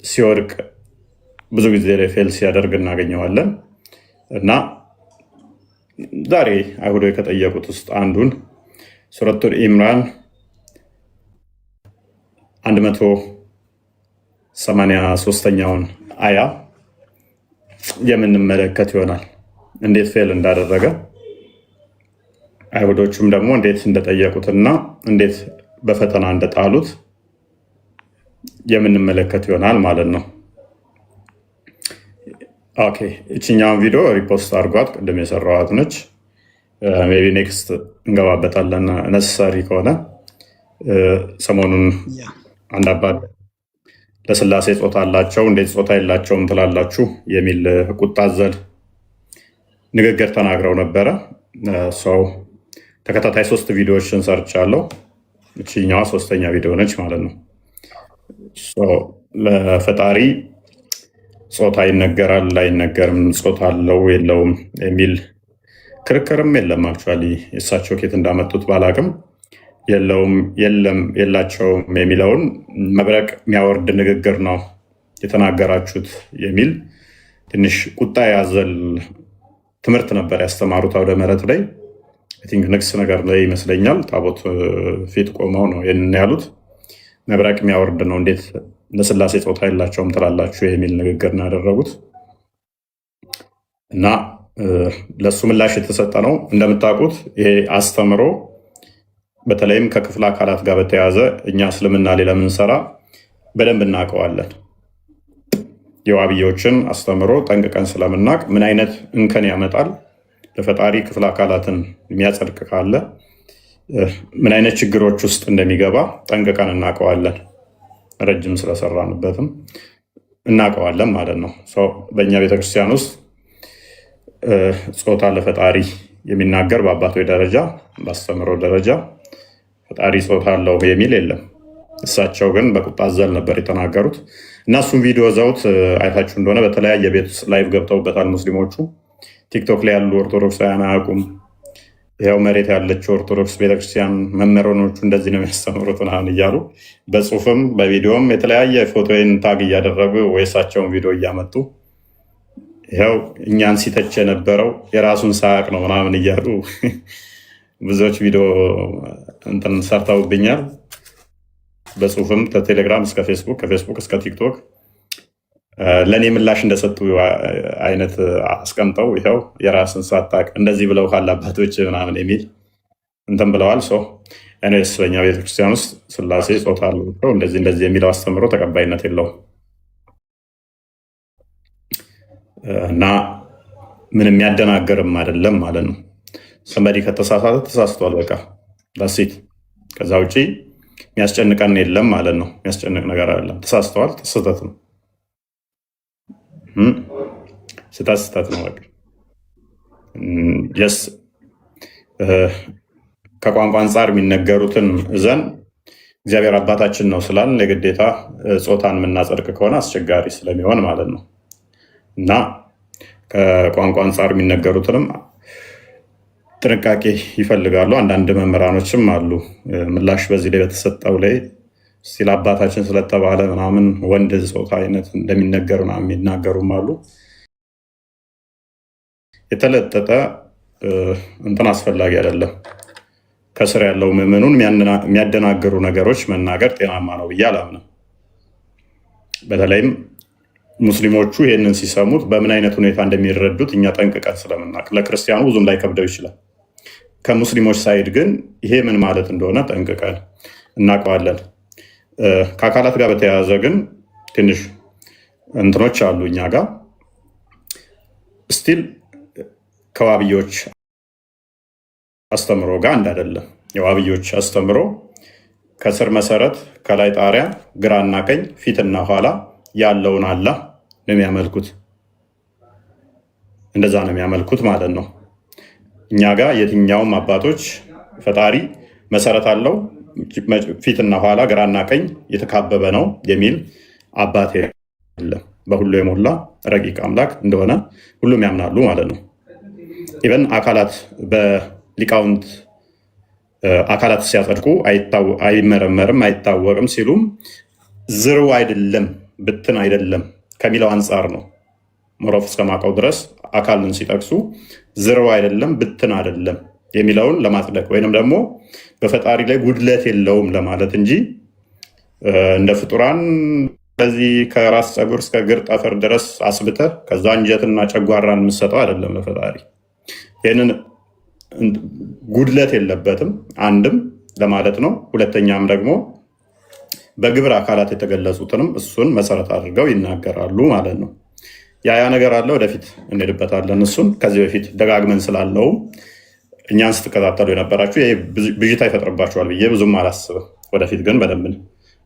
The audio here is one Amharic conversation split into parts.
ሲወድቅ ብዙ ጊዜ ላይ ፌል ሲያደርግ እናገኘዋለን እና ዛሬ አይሁዶች ከጠየቁት ውስጥ አንዱን ሱረቱል ኢምራን 183ኛውን አያ የምንመለከት ይሆናል። እንዴት ፌል እንዳደረገ አይሁዶቹም ደግሞ እንዴት እንደጠየቁትና እንዴት በፈተና እንደጣሉት የምንመለከት ይሆናል ማለት ነው። ኦኬ፣ እችኛውን ቪዲዮ ሪፖስት አድርጓት ቅድም የሰራዋት ነች። ሜይ ቢ ኔክስት እንገባበታለን ነሰሰሪ ከሆነ። ሰሞኑን አንድ አባት ለስላሴ ጾታ አላቸው እንዴት ጾታ የላቸውም ትላላችሁ የሚል ቁጣ አዘል ንግግር ተናግረው ነበረ። ሰው ተከታታይ 3 ቪዲዮዎችን ሰርቻለሁ። እችኛዋ 3ኛ ቪዲዮ ነች ማለት ነው። ለፈጣሪ ጾታ ይነገራል አይነገርም፣ ጾታ አለው የለውም የሚል ክርክርም የለም። አክቹዋሊ የእሳቸው ኬት እንዳመጡት ባላቅም የለውም የለም የላቸውም የሚለውን መብረቅ የሚያወርድ ንግግር ነው የተናገራችሁት የሚል ትንሽ ቁጣ ያዘል ትምህርት ነበር ያስተማሩት አውደ ምሕረት ላይ። ቲንክ ንግስ ነገር ላይ ይመስለኛል ታቦት ፊት ቆመው ነው ይህንን ያሉት። መብረቅ የሚያወርድ ነው እንዴት ለስላሴ ጾታ የላቸውም ትላላችሁ የሚል ንግግር ነው ያደረጉት እና ለሱ ምላሽ የተሰጠ ነው። እንደምታውቁት ይሄ አስተምሮ በተለይም ከክፍለ አካላት ጋር በተያያዘ እኛ እስልምና ላይ ለምንሰራ በደንብ እናውቀዋለን። የዋብዮችን አስተምሮ ጠንቅቀን ስለምናቅ ምን አይነት እንከን ያመጣል ለፈጣሪ ክፍለ አካላትን የሚያጸድቅ ካለ ምን አይነት ችግሮች ውስጥ እንደሚገባ ጠንቅቀን እናውቀዋለን። ረጅም ስለሰራንበትም እናውቀዋለን ማለት ነው። በእኛ ቤተክርስቲያን ውስጥ ጾታ ለፈጣሪ የሚናገር በአባቶች ደረጃ በአስተምሮ ደረጃ ፈጣሪ ጾታ አለው የሚል የለም። እሳቸው ግን በቁጣ አዘል ነበር የተናገሩት እና እሱም ቪዲዮ ዘውት አይታችሁ እንደሆነ በተለያየ ቤት ውስጥ ላይቭ ገብተውበታል ሙስሊሞቹ። ቲክቶክ ላይ ያሉ ኦርቶዶክሳውያን አያውቁም። ያው መሬት ያለችው ኦርቶዶክስ ቤተክርስቲያን መምህራኖቹ እንደዚህ ነው የሚያስተምሩት ምናምን እያሉ በጽሁፍም በቪዲዮም የተለያየ ፎቶን ታግ እያደረጉ ወይሳቸውን ቪዲዮ እያመጡ ይኸው እኛን ሲተች የነበረው የራሱን ሳያቅ ነው ምናምን እያሉ ብዙዎች ቪዲዮ እንትን ሰርተውብኛል። በጽሁፍም ከቴሌግራም እስከ ፌስቡክ ከፌስቡክ እስከ ቲክቶክ ለእኔ ምላሽ እንደሰጡ አይነት አስቀምጠው ይኸው የራስን ሳታቅ እንደዚህ ብለው ካለ አባቶች ምናምን የሚል እንትን ብለዋል። እኔስ በኛ ቤተክርስቲያን ውስጥ ስላሴ ጾታ አለው እንደዚህ እንደዚህ የሚለው አስተምሮ ተቀባይነት የለውም እና ምንም የሚያደናገርም አይደለም ማለት ነው። ሰንበዲ ከተሳሳተ ተሳስቷል፣ በቃ ዳሲት። ከዛ ውጭ የሚያስጨንቀን የለም ማለት ነው። የሚያስጨንቅ ነገር አይደለም። ተሳስተዋል፣ ስህተት ነው። ስህተት ነው። በቃ የስ ከቋንቋ አንጻር የሚነገሩትን እዘን እግዚአብሔር አባታችን ነው ስላልን የግዴታ ጾታን የምናጸድቅ ከሆነ አስቸጋሪ ስለሚሆን ማለት ነው እና ከቋንቋ አንጻር የሚነገሩትንም ጥንቃቄ ይፈልጋሉ። አንዳንድ መምህራኖችም አሉ ምላሽ በዚህ ላይ በተሰጠው ላይ ስለ አባታችን ስለተባለ ምናምን ወንድ ጾታ አይነት እንደሚነገር ምናምን የሚናገሩም አሉ። የተለጠጠ እንትን አስፈላጊ አይደለም። ከስር ያለው ምዕመኑን የሚያደናግሩ ነገሮች መናገር ጤናማ ነው ብዬ አላምንም። በተለይም ሙስሊሞቹ ይህንን ሲሰሙት በምን አይነት ሁኔታ እንደሚረዱት እኛ ጠንቅቀን ስለምናውቅ ለክርስቲያኑ ብዙም ላይከብደው ይችላል። ከሙስሊሞች ሳይድ ግን ይሄ ምን ማለት እንደሆነ ጠንቅቀን እናውቀዋለን። ከአካላት ጋር በተያያዘ ግን ትንሽ እንትኖች አሉ እኛ ጋር ስቲል ከዋብዮች አስተምሮ ጋር አንድ አይደለም። የዋብዮች አስተምሮ ከስር መሰረት ከላይ ጣሪያ ግራና ቀኝ ፊትና ኋላ ያለውን አላህ ነው የሚያመልኩት። እንደዛ ነው የሚያመልኩት ማለት ነው። እኛ ጋር የትኛውም አባቶች ፈጣሪ መሰረት አለው ፊትና ኋላ ግራና ቀኝ የተካበበ ነው የሚል አባት የለም። በሁሉ የሞላ ረቂቅ አምላክ እንደሆነ ሁሉም ያምናሉ ማለት ነው። ኢቨን አካላት በሊቃውንት አካላት ሲያጸድቁ አይመረመርም አይታወቅም ሲሉም ዝርው አይደለም ብትን አይደለም ከሚለው አንጻር ነው። ሞሮፍ እስከማውቀው ድረስ አካልን ሲጠቅሱ ዝርው አይደለም ብትን አይደለም የሚለውን ለማጽደቅ ወይንም ደግሞ በፈጣሪ ላይ ጉድለት የለውም ለማለት እንጂ እንደ ፍጡራን በዚህ ከራስ ፀጉር እስከ እግር ጠፈር ድረስ አስብተ ከዛ እንጀትና ጨጓራን የምሰጠው አይደለም ለፈጣሪ። ይህንን ጉድለት የለበትም አንድም ለማለት ነው። ሁለተኛም ደግሞ በግብር አካላት የተገለጹትንም እሱን መሰረት አድርገው ይናገራሉ ማለት ነው። ያ ነገር አለ፣ ወደፊት እንሄድበታለን። እሱን ከዚህ በፊት ደጋግመን ስላለውም እኛን ስትከታተሉ የነበራችሁ ይሄ ብዥታ ይፈጥርባችኋል ብዬ ብዙም አላስብም። ወደፊት ግን በደንብ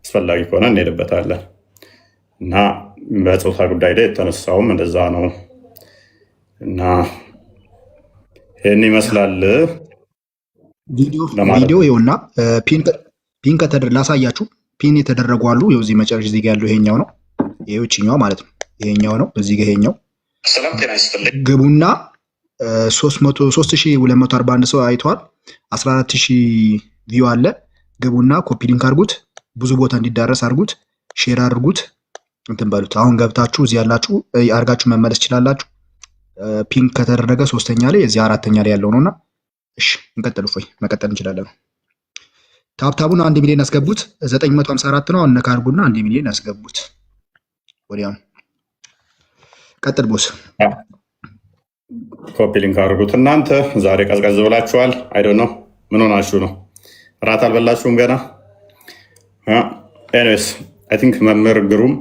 አስፈላጊ ከሆነ እንሄድበታለን እና በፆታ ጉዳይ ላይ የተነሳውም እንደዛ ነው እና ይህን ይመስላል። ቪዲዮ ይኸውና ፒን ላሳያችሁ። ፒን የተደረጉ አሉ። ይኸው እዚህ መጨረሻ ዚህ ጋ ያለው ይሄኛው ነው። ይሄኛው ማለት ነው። ይሄኛው ነው። እዚህ ጋ ይሄኛው ግቡና 3241 ሰው አይተዋል። 14000 ቪው አለ። ግቡና ኮፒ ሊንክ አድርጉት፣ ብዙ ቦታ እንዲዳረስ አድርጉት፣ ሼር አድርጉት፣ እንትን በሉት። አሁን ገብታችሁ እዚህ ያላችሁ አድርጋችሁ መመለስ ትችላላችሁ። ፒንክ ከተደረገ 3ኛ ላይ እዚህ 4ኛ ላይ ያለው ነውና፣ እሺ እንቀጥል። ፎይ መቀጠል እንችላለን። ታብታቡን 1 ሚሊዮን ያስገቡት። 954 ነው። አነካ አድርጉና 1 ሚሊዮን ያስገቡት። ወዲያው ቀጥል ቦስ። ኮፒ ሊንክ አድርጉት። እናንተ ዛሬ ቀዝቀዝ ብላችኋል። አይዶ ነው ምን ሆናችሁ ነው? ራት አልበላችሁም ገና? ኤኒዌይስ አይ ቲንክ መምህር ግሩም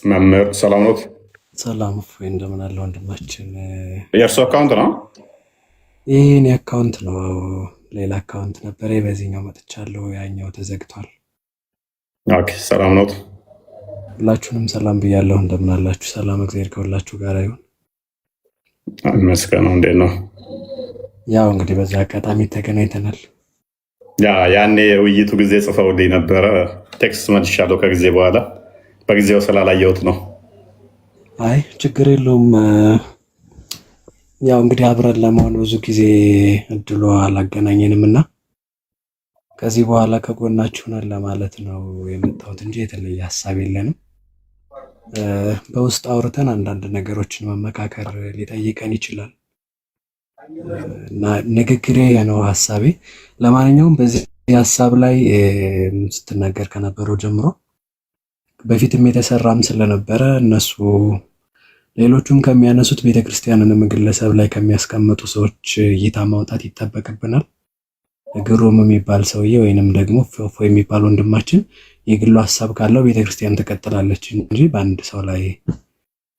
መምህር ሰላም ኖት? ሰላም እፎይ፣ እንደምን አለ ወንድማችን? የእርሱ አካውንት ነው? ይህን አካውንት ነው። ሌላ አካውንት ነበረ፣ በዚህኛው መጥቻለሁ። ያኛው ተዘግቷል። ኦኬ፣ ሰላም ኖት? ሁላችሁንም ሰላም ብያለሁ። እንደምን አላችሁ? ሰላም እግዚአብሔር ከሁላችሁ ጋር ይሁን። ይመስገን። እንዴት ነው? ያው እንግዲህ በዚህ አጋጣሚ ተገናኝተናል። ያኔ ውይይቱ ጊዜ ጽፈውልኝ ነበረ። ቴክስት መልሻለሁ ከጊዜ በኋላ በጊዜው ስላላየሁት ነው። አይ ችግር የለውም። ያው እንግዲህ አብረን ለመሆን ብዙ ጊዜ እድሉ አላገናኘንም እና ከዚህ በኋላ ከጎናችሁ ነን ለማለት ነው የመጣሁት እንጂ የተለየ ሀሳብ የለንም። በውስጥ አውርተን አንዳንድ ነገሮችን መመካከር ሊጠይቀን ይችላል እና ንግግሬ ነው ሀሳቤ። ለማንኛውም በዚህ ሀሳብ ላይ ስትናገር ከነበረው ጀምሮ በፊትም የተሰራም ስለነበረ እነሱ ሌሎቹም ከሚያነሱት ቤተክርስቲያንንም ግለሰብ ላይ ከሚያስቀምጡ ሰዎች እይታ ማውጣት ይጠበቅብናል። ግሩም የሚባል ሰውዬ ወይንም ደግሞ ፎፎ የሚባል ወንድማችን የግሉ ሀሳብ ካለው ቤተክርስቲያን ትቀጥላለች እንጂ በአንድ ሰው ላይ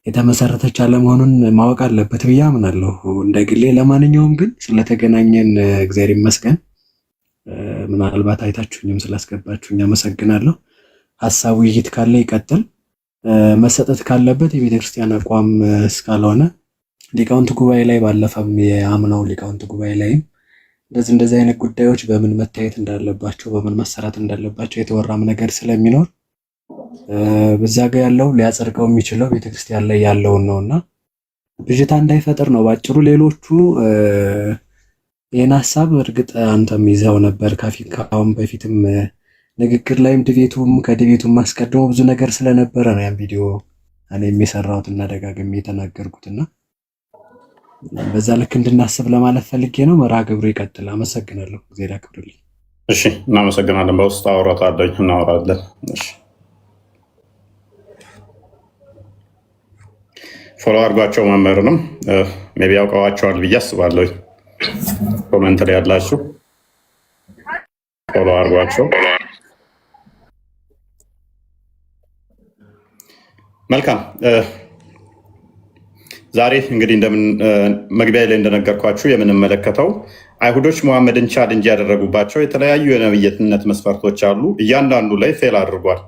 የተመሰረተች አለመሆኑን ማወቅ አለበት ብዬ አምናለሁ እንደ ግሌ። ለማንኛውም ግን ስለተገናኘን እግዚአብሔር ይመስገን። ምናልባት አይታችሁኝም ስላስገባችሁኝ አመሰግናለሁ። ሀሳብ ውይይት ካለ ይቀጥል። መሰጠት ካለበት የቤተክርስቲያን አቋም እስካልሆነ ሊቃውንት ጉባኤ ላይ ባለፈም የአምናው ሊቃውንት ጉባኤ ላይም እንደዚህ አይነት ጉዳዮች በምን መታየት እንዳለባቸው በምን መሰራት እንዳለባቸው የተወራም ነገር ስለሚኖር በዛ ጋር ያለው ሊያጸድቀው የሚችለው ቤተክርስቲያን ላይ ያለውን ነውና ብዥታ እንዳይፈጠር ነው ባጭሩ። ሌሎቹ ይህን ሀሳብ እርግጥ አንተም ይዘው ነበር ካሁን በፊትም ንግግር ላይም ድቤቱም ከድቤቱም አስቀድሞ ብዙ ነገር ስለነበረ ነው ያን ቪዲዮ እኔም የሰራሁትና ደጋግሜ የተናገርኩትና በዛ ልክ እንድናስብ ለማለት ፈልጌ ነው። መርሃ ግብሩ ይቀጥል። አመሰግናለሁ። እግዚአብሔር ያክብርልኝ። እሺ፣ እናመሰግናለን። በውስጥ አውራታለኝ እናወራለን። እሺ፣ ፎሎ አድርጓቸው። መምህርንም ሜቢ ያውቀዋቸዋል ብዬ አስባለሁ። ኮመንት ላይ ያላችሁ ፎሎ አድርጓቸው። መልካም። ዛሬ እንግዲህ መግቢያ ላይ እንደነገርኳችሁ የምንመለከተው አይሁዶች መሐመድን ቻሌንጅ ያደረጉባቸው የተለያዩ የነብይነት መስፈርቶች አሉ። እያንዳንዱ ላይ ፌል አድርጓል።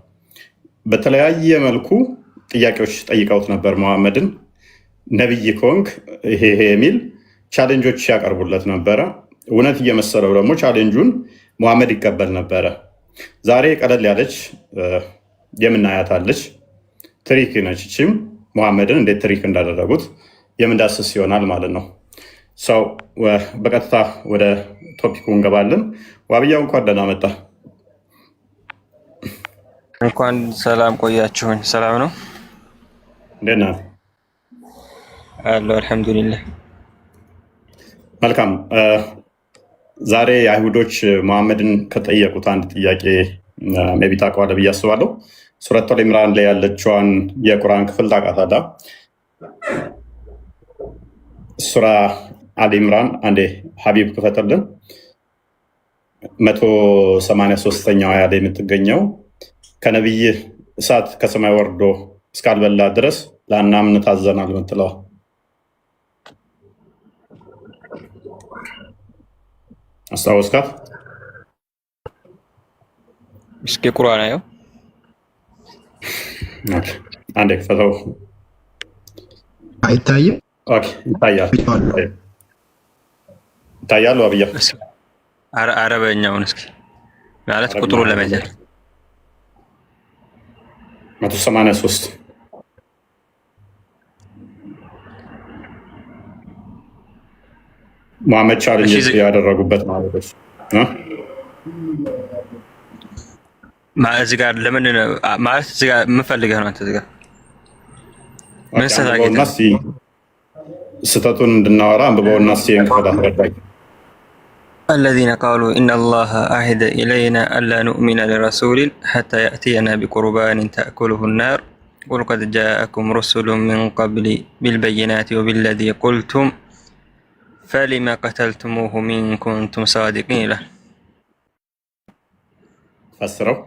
በተለያየ መልኩ ጥያቄዎች ጠይቀውት ነበር መሐመድን። ነብይ ኮንክ ይሄ የሚል ቻሌንጆች ያቀርቡለት ነበረ። እውነት እየመሰለው ደግሞ ቻሌንጁን መሐመድ ይቀበል ነበረ። ዛሬ ቀለል ያለች የምናያታለች ትሪክ ነች። እቺም መሐመድን እንዴት ትሪክ እንዳደረጉት የምንዳስስ ይሆናል ማለት ነው። ሰው በቀጥታ ወደ ቶፒኩ እንገባለን። ዋብያው እንኳን ደህና መጣ። እንኳን ሰላም ቆያችሁኝ። ሰላም ነው እንዴት ነህ? አለሁ አልሐምዱሊላህ። መልካም። ዛሬ አይሁዶች መሐመድን ከጠየቁት አንድ ጥያቄ ሜይ ቢ ታውቀዋለህ ብዬ አስባለሁ። ሱረቱል ኢምራን ላይ ያለችዋን የቁርአን ክፍል ታውቃታለህ? ሱራ አል ኢምራን አንዴ ሀቢብ ክፈተልን። 183ኛው አያ ላይ የምትገኘው ከነቢይ እሳት ከሰማይ ወርዶ እስካልበላ ድረስ ላናምን ታዘናል የምትለዋ አስታወስካት? እስኪ ቁርአን አየው። አንዴ ክፈተው። አይታይም? ይታያል። ይታያል። አብያ አረበኛውን እስኪ ማለት ቁጥሩን ለመጀር 183 መሐመድ ቻሌንጅ ያደረጉበት ማለት ነው። እዚህ ጋር ለምን ማለት እዚህ ጋር የምፈልገህ ነው አንተ እዚህ ጋር ምን ሰታገኝ ስተቱን እንድናወራ አንብበውና እንክፈት አስረዳኝ። الذين قالوا إن الله عهد إلينا ألا نؤمن لرسول حتى يأتينا بقربان تأكله النار قل قد جاءكم رسل من قبل بالبينات وبالذي قلتم فلما قتلتموه من كنتم صادقين له. فسروا.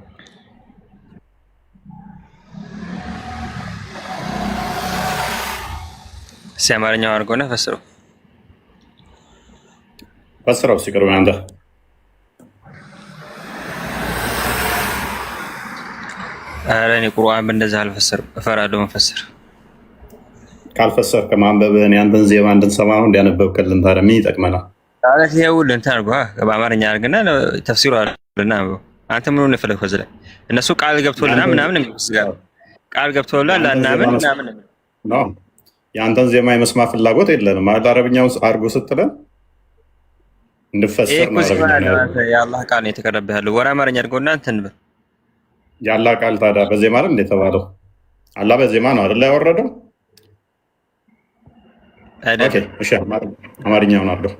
سامرني أرجونا فسروا. فسروا سيكروا عنده. أراني قرآن بندزها الفسر فرادو مفسر. ካልፈሰር ከማንበብህን ያንተን ዜማ እንድንሰማው እንዲያነበብክልን ታዲያ ምን ይጠቅመናል? ማለት ይኸውልህ እንትን አድርገዋ በአማርኛ አድርግና ተፍሲሩ አለና አንተ ምን ሆነ ፈለግ ፈዝለ እነሱ ቃል ገብቶልና ምናምን ጋር ቃል ገብቶልና ላናምን ምናምን ነው። የአንተን ዜማ የመስማት ፍላጎት የለንም ማለት አረብኛውን አድርጎ ስትለን እንድፈሰር ነው። የአላህ ቃል ነው የተቀረበ ያለው ወራ አማርኛ አድርገውና እንትን በል የአላህ ቃል ታዲያ በዜማ አይደል እንደተባለው? አላህ በዜማ ነው አይደል ያወረደው? ኦኬ እሺ፣ አማርኛውን አድርገው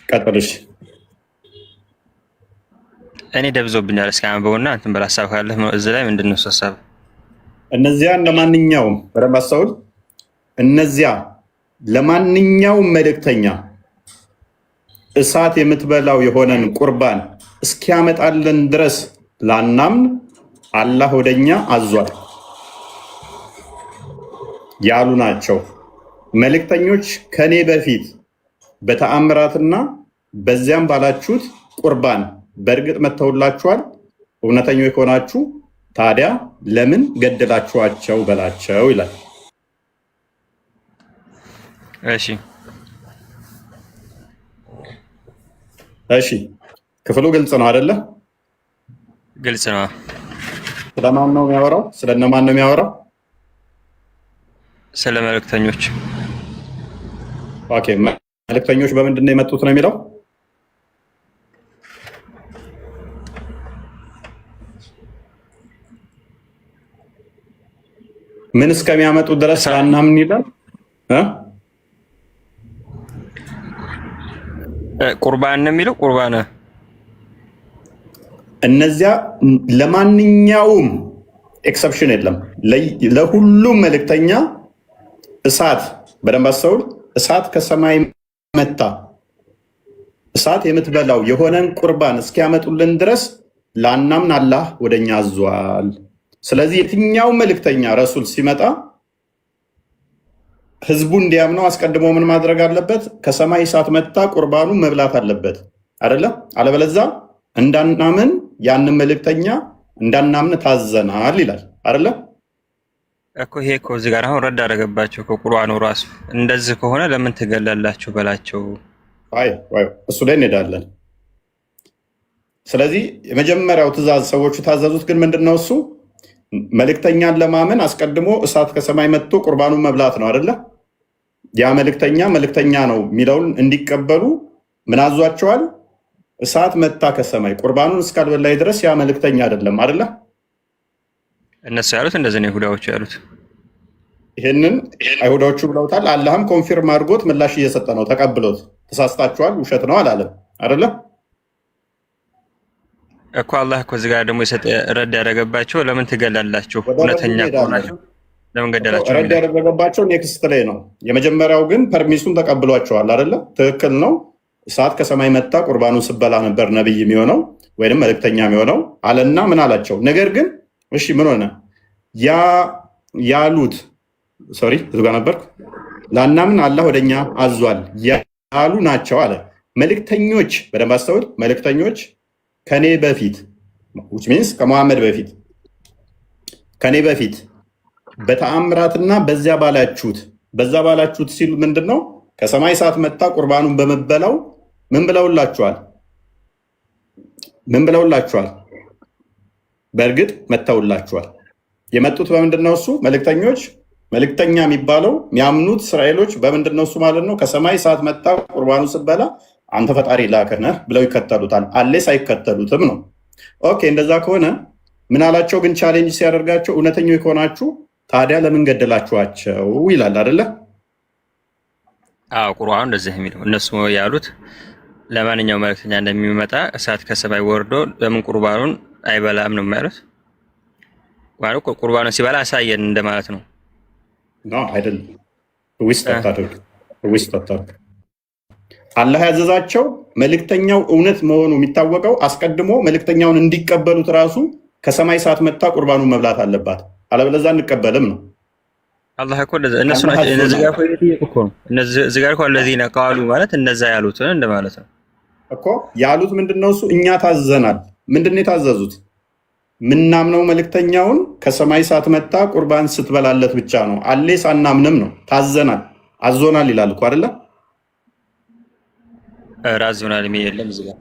ቀጥልሽ። እኔ ደብዞብኛል። እስኪ አንብበውና እንትን በል ሀሳብ ካለህ እዚህ ላይ ምንድን ነው ሀሳብ? እነዚያን ለማንኛውም በደንብ አስተውል። እነዚያ ለማንኛውም መልእክተኛ እሳት የምትበላው የሆነን ቁርባን እስኪያመጣልን ድረስ ላናምን አላህ ወደኛ አዟል ያሉ ናቸው። መልእክተኞች ከኔ በፊት በተአምራትና በዚያም ባላችሁት ቁርባን በእርግጥ መተውላችኋል። እውነተኞች ከሆናችሁ ታዲያ ለምን ገደላችኋቸው በላቸው ይላል። እሺ እሺ፣ ክፍሉ ግልጽ ነው አይደለ? ግልጽ ነው። ስለማን ነው የሚያወራው? ስለነማን ነው የሚያወራው? ስለ መልእክተኞች። ኦኬ፣ መልእክተኞች በምንድን ነው የመጡት ነው የሚለው? ምን እስከሚያመጡ ድረስ ላናምን ይላል። ቁርባን ነው የሚለው። ቁርባን እነዚያ ለማንኛውም ኤክሰፕሽን የለም፣ ለሁሉም መልእክተኛ እሳት፣ በደንብ አስተውል፣ እሳት ከሰማይ መታ እሳት የምትበላው የሆነን ቁርባን እስኪያመጡልን ድረስ ላናምን አላህ ወደኛ አዟል። ስለዚህ የትኛው መልእክተኛ ረሱል ሲመጣ ህዝቡ እንዲያምነው አስቀድሞ ምን ማድረግ አለበት? ከሰማይ እሳት መታ ቁርባኑ መብላት አለበት አይደለም? አለበለዛ እንዳናምን ያንን መልእክተኛ እንዳናምን ታዘናል ይላል አይደለም እኮ። ይሄ እኮ እዚህ ጋር አሁን ረድ አደረገባቸው ከቁርአኑ ራሱ። እንደዚህ ከሆነ ለምን ትገላላችሁ በላቸው። አይ እሱ ላይ እንሄዳለን። ስለዚህ የመጀመሪያው ትእዛዝ ሰዎቹ ታዘዙት ግን ምንድነው? እሱ መልእክተኛን ለማመን አስቀድሞ እሳት ከሰማይ መጥቶ ቁርባኑን መብላት ነው አይደለ? ያ መልእክተኛ ነው የሚለውን እንዲቀበሉ ምን አዟቸዋል? እሳት መታ ከሰማይ ቁርባኑን እስካልበላይ ድረስ ያ መልእክተኛ አይደለም አይደለ? እነሱ ያሉት እንደዚህ ነው፣ ይሁዳዎቹ ያሉት ይሄንን አይሁዳዎቹ ብለውታል። አላህም ኮንፊርም አድርጎት ምላሽ እየሰጠ ነው፣ ተቀብሎት ተሳስታችኋል፣ ውሸት ነው አላለም አይደለ? እኮ አላህ እኮ እዚህ ጋር ደግሞ የሰጠ ረድ ያደረገባቸው ለምን ትገላላችሁ? እውነተኛ ከሆናችሁ ለምን ገደላችሁ? ረድ ያደረገባቸው ኔክስት ላይ ነው። የመጀመሪያው ግን ፐርሚሱን ተቀብሏቸዋል አይደለ? ትክክል ነው። እሳት ከሰማይ መጣ ቁርባኑን ስበላ ነበር ነብይ የሚሆነው ወይም መልእክተኛ የሚሆነው አለና ምን አላቸው? ነገር ግን እሺ ምን ሆነ? ያሉት ሶሪ እዚህ ጋር ነበርኩ። ላናምን አላህ ወደኛ አዟል ያሉ ናቸው አለ። መልእክተኞች በደንብ አስተውል። መልእክተኞች ከኔ በፊት which means ከመሐመድ በፊት ከኔ በፊት በተአምራትና በዛ ባላችሁት ሲሉ ምንድነው? ከሰማይ እሳት መጣ ቁርባኑን በመበላው ምን ብለውላችኋል? በእርግጥ መተውላችኋል። የመጡት በምንድነው? እሱ መልእክተኛ የሚባለው የሚያምኑት እስራኤሎች በምንድነው? እሱ ማለት ነው ከሰማይ እሳት መጣ ቁርባኑን ስበላ አንተ ፈጣሪ ላከህ ነህ ብለው ይከተሉታል። አሌስ አይከተሉትም ነው። ኦኬ እንደዛ ከሆነ ምን አላቸው ግን ቻሌንጅ ሲያደርጋቸው እውነተኞች ከሆናችሁ ታዲያ ለምን ገደላችኋቸው ይላል አይደለ? አዎ ቁርአኑ እንደዚህ የሚለው እነሱ ያሉት ለማንኛውም መልእክተኛ እንደሚመጣ እሳት ከሰማይ ወርዶ ለምን ቁርባኑን አይበላም ነው የሚያሉት። ማለት ቁርባኑን ሲበላ አሳየን እንደማለት ነው። አይደለም። ዊስታታርግ አላህ ያዘዛቸው መልእክተኛው እውነት መሆኑ የሚታወቀው አስቀድሞ መልእክተኛውን እንዲቀበሉት ራሱ ከሰማይ እሳት መጣ ቁርባኑን መብላት አለባት፣ አለበለዚያ እንቀበልም ነው። አላህ እኮ እነሱ ናቸው እነዚህ ጋር እኮ الذين قالوا ማለት እነዛ ያሉትን እንደማለት ነው እኮ። ያሉት ምንድነው? እሱ እኛ ታዘናል። ምንድነው የታዘዙት? ምናምነው መልእክተኛውን ከሰማይ እሳት መጣ ቁርባን ስትበላለት ብቻ ነው። አሌስ አናምንም ነው። ታዘናል፣ አዞናል ይላል እኮ አይደለ? ራዞናል የሚል የለም እዚህ ጋር።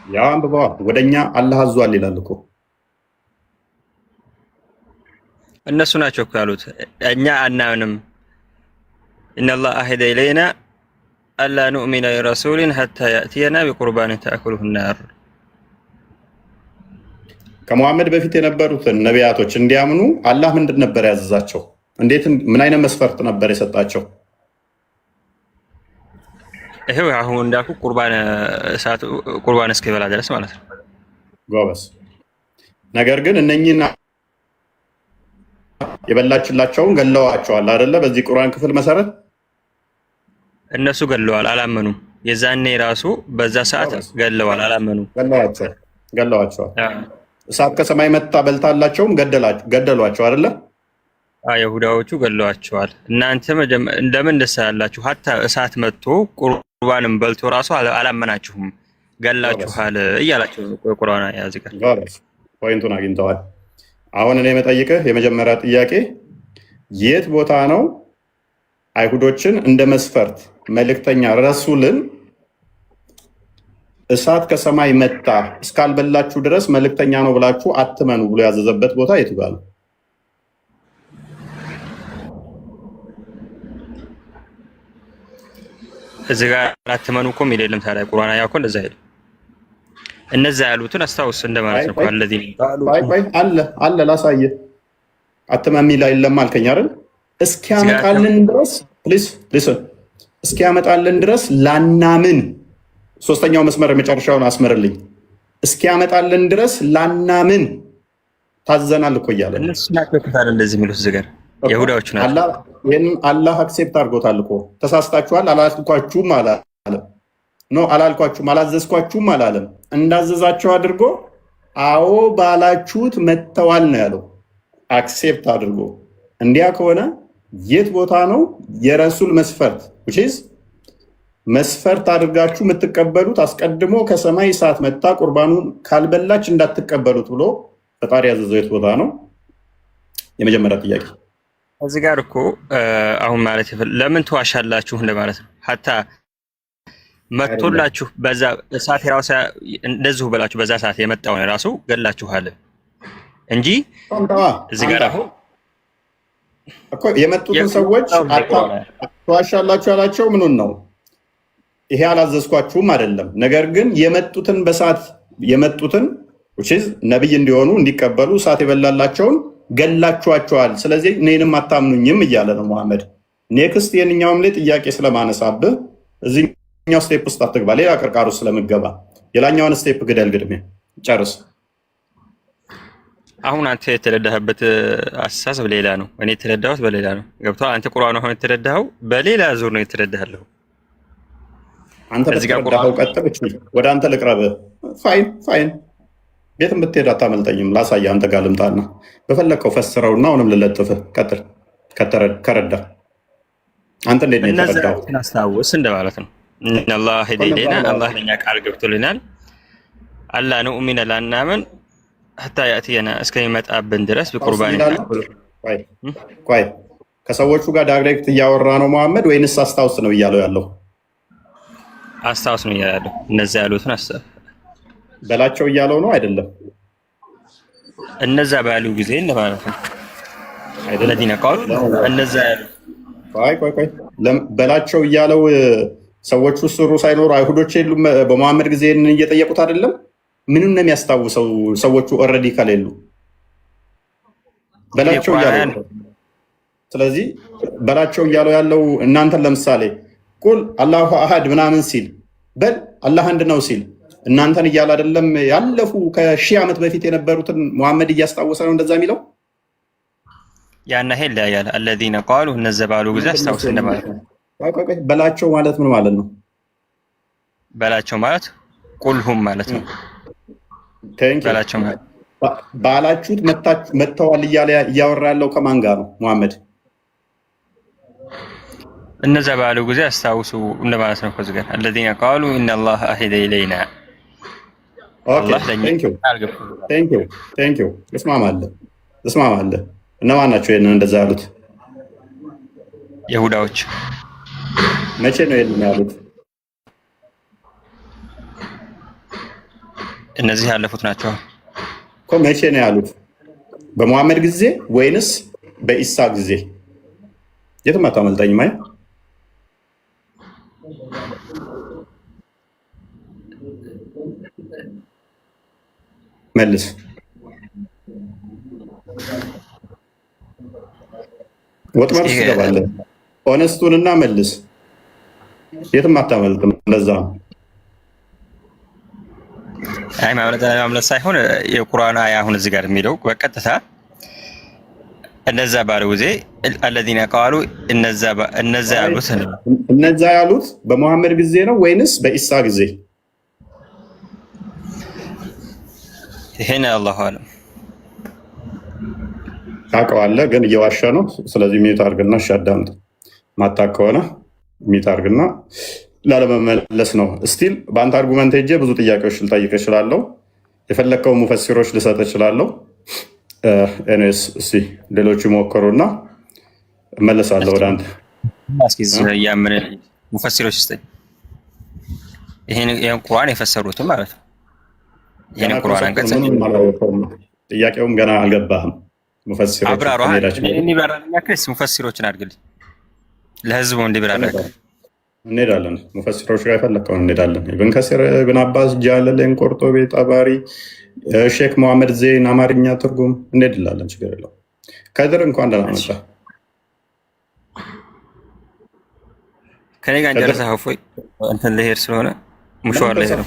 ያው አንብበዋ ወደኛ አላህ አዟል ይላል እኮ። እነሱ ናቸው እኮ ያሉት እኛ አናምንም። ኢነላህ አሂደ ኢለይና አላ ኑእሚነ ሊረሱሊን ሐታ ያእቲየና ቢቁርባኒን ተአኩሉሁ ናር። ከመሐመድ በፊት የነበሩትን ነቢያቶች እንዲያምኑ አላህ ምንድን ነበር ያዘዛቸው? እንዴት ምን አይነት መስፈርት ነበር የሰጣቸው? ይሄው አሁን እንዳልኩ ቁርባን እስኪበላ ድረስ ማለት ነው። ጎበስ። ነገር ግን እነኚህና የበላችላቸውን ገለዋቸዋል አይደለ? በዚህ ቁርአን ክፍል መሰረት እነሱ ገለዋል፣ አላመኑም። የዛኔ ራሱ በዛ ሰዓት ገለዋል፣ አላመኑም። ገለዋቸዋል። እሳት ከሰማይ መጣ በልታላቸውም ገደሏቸው አይደለ? አይሁዳዎቹ ገለዋቸዋል። እናንተ እንደምን ደስ ያላችሁ ሀታ እሳት መጥቶ ቁርባንም በልቶ ራሱ አላመናችሁም፣ ገላችኋል እያላቸው ቁርአን ያዝጋል። ፖይንቱን አግኝተዋል። አሁን እኔ የምጠይቅህ የመጀመሪያ ጥያቄ የት ቦታ ነው አይሁዶችን እንደ መስፈርት መልእክተኛ ረሱልን እሳት ከሰማይ መጣ እስካልበላችሁ ድረስ መልእክተኛ ነው ብላችሁ አትመኑ ብሎ ያዘዘበት ቦታ የቱ ጋር ነው? እዚህ ጋር አትመኑ እኮ የሚል የለም። ታዲያ ቁርአን ያው እኮ እንደዛ አይደል? እነዛ ያሉትን አስታውስ እንደማለት ነው። አለዚህ አለ ላሳየህ። አትመን የሚል የለም አልከኝ አይደል? እስኪያመጣልን ድረስ ፕሊዝ ሊስን፣ እስኪያመጣልን ድረስ ላናምን። ሶስተኛው መስመር የመጨረሻውን አስመርልኝ። እስኪያመጣልን ድረስ ላናምን ታዘናል እኮ እያለ እነሱ ናቸው ታዲያ እንደዚህ የሚሉት እዚህ ጋር ይሁዳዎቹ ናቸው። ይህን አላህ አክሴፕት አድርጎታል እኮ። ተሳስታችኋል አላልኳችሁም አላለም። ኖ አላልኳችሁም አላዘዝኳችሁም አላለም። እንዳዘዛቸው አድርጎ አዎ ባላችሁት መጥተዋል ነው ያለው፣ አክሴፕት አድርጎ። እንዲያ ከሆነ የት ቦታ ነው የረሱል መስፈርት መስፈርት አድርጋችሁ የምትቀበሉት? አስቀድሞ ከሰማይ እሳት መጣ ቁርባኑን ካልበላች እንዳትቀበሉት ብሎ ፈጣሪ ያዘዘው የት ቦታ ነው? የመጀመሪያ ጥያቄ። እዚህ ጋር እኮ አሁን ማለት ለምን ትዋሻላችሁ እንደማለት ነው። ሀታ መጥቶላችሁ በዛ እሳት ራሱ እንደዚሁ ብላችሁ በዛ ሰዓት የመጣውን ራሱ ገላችኋል እንጂ እዚህ ጋር አሁን እኮ የመጡትን ሰዎች ትዋሻላችሁ ያላቸው ምኑን ነው? ይሄ አላዘዝኳችሁም አይደለም። ነገር ግን የመጡትን በሳት የመጡትን ነቢይ እንዲሆኑ እንዲቀበሉ እሳት የበላላቸውን ገላችኋቸዋል። ስለዚህ እኔንም አታምኑኝም እያለ ነው መሐመድ። ኔክስት የትኛውም ላይ ጥያቄ ስለማነሳብህ እዚህኛው ስቴፕ ውስጥ አትግባ፣ ሌላ ቅርቃር ውስጥ ስለምገባ የላኛውን ስቴፕ ግደል፣ ግድሜ ጨርስ። አሁን አንተ የተረዳህበት አስተሳሰብ ሌላ ነው፣ እኔ የተረዳሁት በሌላ ነው። ገብቶሃል? አንተ ቁርአን አሁን የተረዳኸው በሌላ ዙር ነው የተረዳኸው። አንተ በተረዳኸው ቀጥል። ወደ አንተ ልቅረብ። ፋይን ቤትም ብትሄድ አታመልጠኝም። ላሳየህ፣ አንተ ጋር ልምጣና በፈለግከው ፈስረውና አሁንም ልለጥፍህ። ቀጥል ከረዳ። አንተ እንዴት ነው የተረዳኸው? አስታውስ እንደማለት ነው። ኢነላህ ሂደይና አላህ ለኛ ቃል ገብቶልናል። አላ ኑእሚነ ላናምን ሐታ ያእቲየና እስከሚመጣብን ድረስ በቁርባን ቆይ ከሰዎቹ ጋር ዳይሬክት እያወራ ነው መሐመድ ወይንስ አስታውስ ነው እያለው ያለው? አስታውስ ነው እያለው ያለው። እነዛ ያሉትን በላቸው እያለው ነው አይደለም? እነዛ ባሉ ጊዜ እንደማለት ነው አይደለም? ለዲና ቃል እነዛ ያሉ ቆይ በላቸው እያለው ሰዎቹ ስሩ ሳይኖሩ አይሁዶች የሉም በመሐመድ ጊዜ እየጠየቁት አይደለም? ምንም ነው የሚያስታውሰው? ሰዎቹ ኦልሬዲ ከሌሉ በላቸው እያለው። ስለዚህ በላቸው እያለው ያለው እናንተን ለምሳሌ ቁል አላሁ አሃድ ምናምን ሲል በል አላህ አንድ ነው ሲል እናንተን እያለ አይደለም? ያለፉ ከሺህ ዓመት በፊት የነበሩትን መሐመድ እያስታወሰ ነው እንደዛ የሚለው። ያና ሄል ያያል الذين قالوا እነዛ ባሉ ጊዜ አስታውስ እንደማለት ነው። በላቸው ማለት ምን ማለት ነው? በላቸው ማለት ቁልሁም ማለት ነው። በላቸው ማለት ባላችሁት መተዋል እያለ እያወራ ያለው ከማን ጋር ነው መሐመድ? እነዛ ባሉ ጊዜ አስታውሱ እንደማለት ነው። ከዚህ ጋር الذين قالوا ان الله اهدى الينا ቴንክ ዩ እስማማለሁ። እነማን ናቸው ይሄንን እንደዛ ያሉት? ይሁዳዎች። መቼ ነው ይሄንን ያሉት? እነዚህ ያለፉት ናቸው እኮ። መቼ ነው ያሉት? በመሐመድ ጊዜ ወይንስ በኢሳ ጊዜ? የትም አታመልጠኝም። አይ መልስ። ወጥመድ ውስጥ ትገባለህ። ኦነስቱንና መልስ። የትም አታመልጥም። ለዛ ነው አይ ማምለጥ ሳይሆን የቁርአን አያ አሁን እዚህ ጋር የሚለው በቀጥታ እነዛ ባሉ ጊዜ الذين قالوا እነዛ ያሉት በመሐመድ ጊዜ ነው ወይንስ በኢሳ ጊዜ? ይሄን አላሁ አለም። ታውቀዋለህ ግን እየዋሸ ነው። ስለዚህ ሚዩት አድርግና አዳምጥ። ማታውቅ ከሆነ ሚዩት አድርግና ላለመመለስ ነው። ስቲል በአንተ አርጉመንት ሄጄ ብዙ ጥያቄዎች ልጠይቅ እችላለሁ። የፈለግከው ሙፈሲሮች ልሰጥ እችላለሁ። ኤኒዌይስ እስቲ ሌሎቹ ሞከሩና እመለሳለሁ ወደ አንተ። ሙፈሲሮች ስጠኝ። ይሄን ቁርአን የፈሰሩትም ማለት ነው። ይሄን ቁርአን አንቀጽ ጥያቄውም ገና አልገባህም። ሙፈሲሮች ሙፈሲሮችን አድርግልኝ ለህዝቡ እንዲብራራ እንሄዳለን። ሙፈሲሮች ጋር የፈለግከውን እንሄዳለን። ኢብን ከሲር፣ ኢብን አባስ፣ ጃለሌን፣ ቆርጦቤ፣ ጠባሪ፣ ሼክ መሐመድ ዜን፣ አማርኛ ትርጉም እንሄድላለን። ችግር የለውም። ከድር እንኳን ደህና መጣ። ከኔ ጋር እንጨርሰህ እፎይ። እንትን ልሄድ ስለሆነ ሙሽዋር ላይ ነው።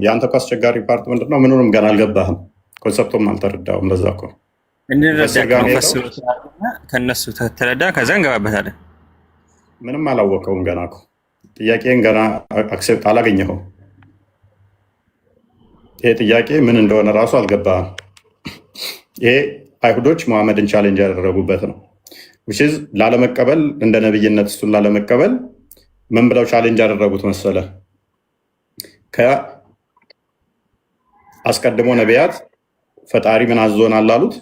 የአንተ እኮ አስቸጋሪ ፓርት ምንድን ነው? ምኑንም ገና አልገባህም። ኮንሰፕቱም አልተረዳውም። ለዛ እኮ ከነሱ ተረዳ፣ ከዛ እንገባበታለን። ምንም አላወቀውም ገና እኮ ጥያቄን ገና አክሴፕት አላገኘኸውም። ይሄ ጥያቄ ምን እንደሆነ ራሱ አልገባህም። ይሄ አይሁዶች መሐመድን ቻሌንጅ ያደረጉበት ነው። ላለመቀበል እንደ ነብይነት እሱን ላለመቀበል ምን ብለው ቻሌንጅ ያደረጉት መሰለ? ከአስቀድሞ ነቢያት ፈጣሪ ምን አዞናል አሉት?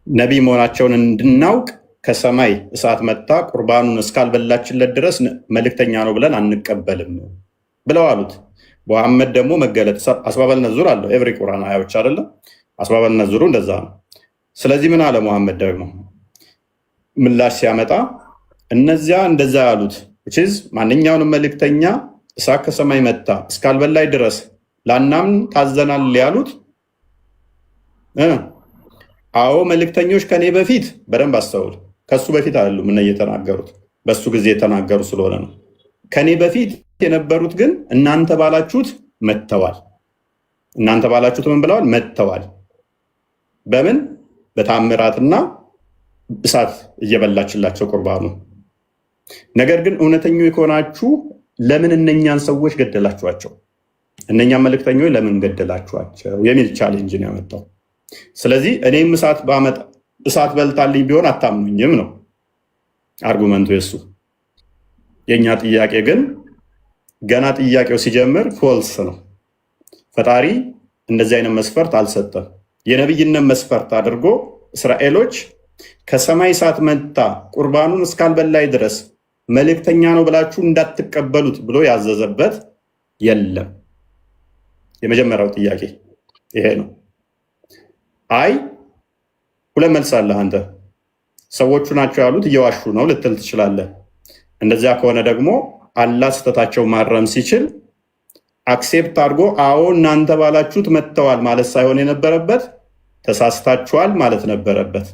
ነቢይ መሆናቸውን እንድናውቅ ከሰማይ እሳት መጣ ቁርባኑን እስካልበላችለት ድረስ መልእክተኛ ነው ብለን አንቀበልም ብለው አሉት። መሐመድ ደግሞ መገለጥ አስባበል ነዙር አለው። ኤቭሪ ቁርአን አያዎች አይደለም አስባበል ነዙሩ እንደዛ ነው። ስለዚህ ምን አለ መሐመድ ደግሞ ምላሽ ሲያመጣ እነዚያ እንደዛ ያሉት ማንኛውንም መልእክተኛ እሳት ከሰማይ መጣ እስካልበላይ ድረስ ላናምን ታዘናል ያሉት። አዎ መልእክተኞች ከኔ በፊት በደንብ አስተውል፣ ከሱ በፊት አይደሉም እነ እየተናገሩት በሱ ጊዜ የተናገሩ ስለሆነ ነው። ከኔ በፊት የነበሩት ግን እናንተ ባላችሁት መጥተዋል። እናንተ ባላችሁት ምን ብለዋል? መጥተዋል። በምን? በታምራትና እሳት እየበላችላቸው ቁርባኑ። ነገር ግን እውነተኞች ከሆናችሁ ለምን እነኛን ሰዎች ገደላችኋቸው? እነኛን መልእክተኞች ለምን ገደላችኋቸው የሚል ቻሌንጅ ነው ያመጣው። ስለዚህ እኔም እሳት በልታልኝ ቢሆን አታምኑኝም ነው አርጉመንቱ የሱ። የእኛ ጥያቄ ግን ገና ጥያቄው ሲጀምር ፎልስ ነው። ፈጣሪ እንደዚህ አይነት መስፈርት አልሰጠም። የነብይነት መስፈርት አድርጎ እስራኤሎች ከሰማይ እሳት መጣ ቁርባኑን እስካልበላይ ድረስ መልእክተኛ ነው ብላችሁ እንዳትቀበሉት ብሎ ያዘዘበት የለም። የመጀመሪያው ጥያቄ ይሄ ነው። አይ ሁለት መልስ አለህ አንተ። ሰዎቹ ናቸው ያሉት እየዋሹ ነው ልትል ትችላለህ። እንደዚያ ከሆነ ደግሞ አላህ ስህተታቸው ማረም ሲችል አክሴፕት አድርጎ አዎ እናንተ ባላችሁት መጥተዋል ማለት ሳይሆን የነበረበት ተሳስታችኋል ማለት ነበረበት።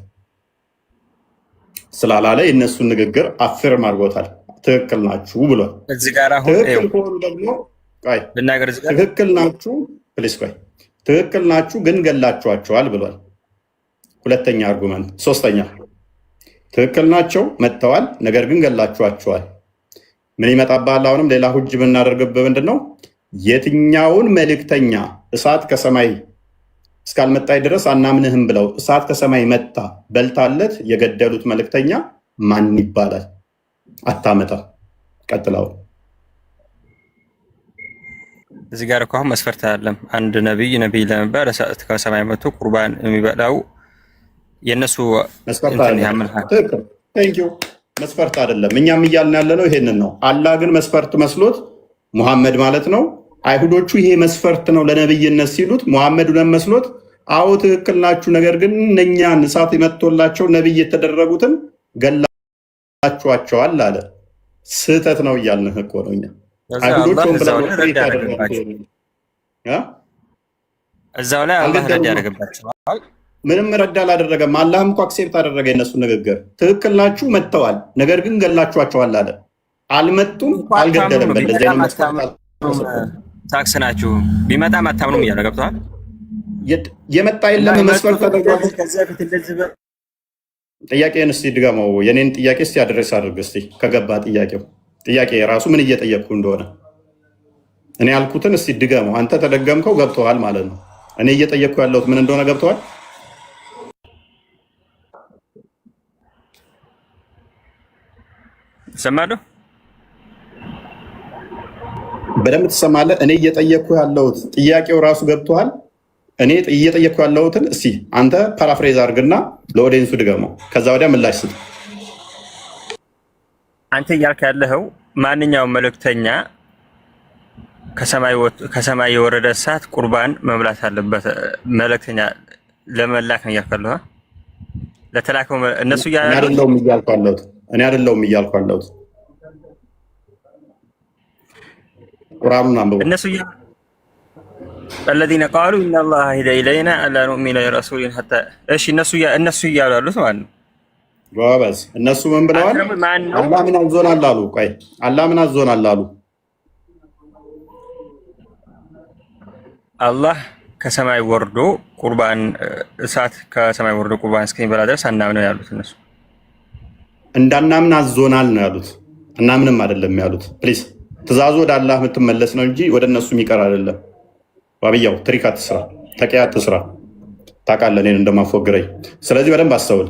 ስላላለ የእነሱን ንግግር አፍርም አድርጎታል። ትክክል ናችሁ ብሏል። ትክክል ከሆኑ ደግሞ ትክክል ናችሁ ፕሊስ ቆይ ትክክል ናችሁ ግን ገላችኋቸዋል ብሏል። ሁለተኛ አርጉመንት። ሶስተኛ ትክክል ናቸው መጥተዋል፣ ነገር ግን ገላችኋቸዋል። ምን ይመጣብሃል? አሁንም ሌላ ሁጅ የምናደርግብህ ምንድን ነው? የትኛውን መልእክተኛ እሳት ከሰማይ እስካልመጣይ ድረስ አናምንህም ብለው እሳት ከሰማይ መጣ በልታለት የገደሉት መልእክተኛ ማን ይባላል? አታመጣም። ቀጥለው እዚህ ጋር እኮ አሁን መስፈርት አይደለም። አንድ ነብይ ለመባል እሳት ከሰማይ መጥቶ ቁርባን የሚበላው የነሱ መስፈርት አይደለም። እኛም እያልን ያለ ነው ይሄንን ነው። አላህ ግን መስፈርት መስሎት ሙሐመድ ማለት ነው። አይሁዶቹ ይሄ መስፈርት ነው ለነብይነት ሲሉት ሙሐመድ ብለን መስሎት አዎ ትክክል ናችሁ፣ ነገር ግን እነኛን እሳት መጥቶላቸው ነብይ የተደረጉትን ገላችኋቸዋል አለ። ስህተት ነው እያልን እኮ ነው እኛ። አይሁዶቹም ብለው እዛው ላይ አላህ ረዳ ያደረገባቸዋል። ምንም ረዳ አላደረገም። አላህም እኮ አክሴፕት አደረገ የነሱ ንግግር። ትክክል ናችሁ መጥተዋል፣ ነገር ግን ገላችኋቸዋል አለ። አልመጡም፣ አልገደለም። በእንደዚህ አይነት ታክስ ናችሁ ቢመጣም አታምኑም እያለ ገብተዋል። የመጣ የለም መስፈርት ተደርጓል። ጥያቄን እስቲ ድገመው። የኔን ጥያቄ እስቲ አድሬስ አድርግ እስቲ ከገባ ጥያቄ ራሱ ምን እየጠየቅኩ እንደሆነ እኔ ያልኩትን እስቲ ድገመው። አንተ ተደገምከው ገብተዋል ማለት ነው። እኔ እየጠየቅኩ ያለሁት ምን እንደሆነ ገብተዋል። ሰማዱ በደንብ ትሰማለህ። እኔ እየጠየቅኩ ያለሁት ጥያቄው ራሱ ገብተዋል። እኔ እየጠየቅኩ ያለሁትን እስቲ አንተ ፓራፍሬዝ አድርግና ለኦዲየንሱ ድገመው። ከዛ ወዲያ ምላሽ ስጥ። አንተ እያልክ ያለኸው ማንኛውም መልእክተኛ ከሰማይ የወረደ እሳት ቁርባን መብላት አለበት። መልእክተኛ ለመላክ ነው እያልክ ያለኸው። ለተላከው እነሱ እኔ አይደለሁም እያልኩ ያለሁት ቁርአኑን አንብቡ። እነሱ الذين قالوا ان الله هدى الينا الا نؤمن لرسول حتى እሺ እነሱ እያሉ ያሉት ማለት ነው። ጎበዝ። እነሱ ምን ብለዋል? አላህ ምን አዞናል አሉ። ቆይ አላህ ምን አዞናል አሉ? አላህ ከሰማይ ወርዶ ቁርባን እሳት ከሰማይ ወርዶ ቁርባን እስከሚበላ ድረስ አናምነው ያሉት እነሱ። እንዳናምን አዞናል ነው ያሉት። እናምንም አይደለም ያሉት። ፕሊዝ ትእዛዙ ወደ አላህ የምትመለስ ነው እንጂ ወደ እነሱ የሚቀር አይደለም። ዋብያው ትሪክ አትስራ፣ ተቂያ አትስራ። ታውቃለህ እኔን እንደማፎግረኝ። ስለዚህ በደንብ አስተውል።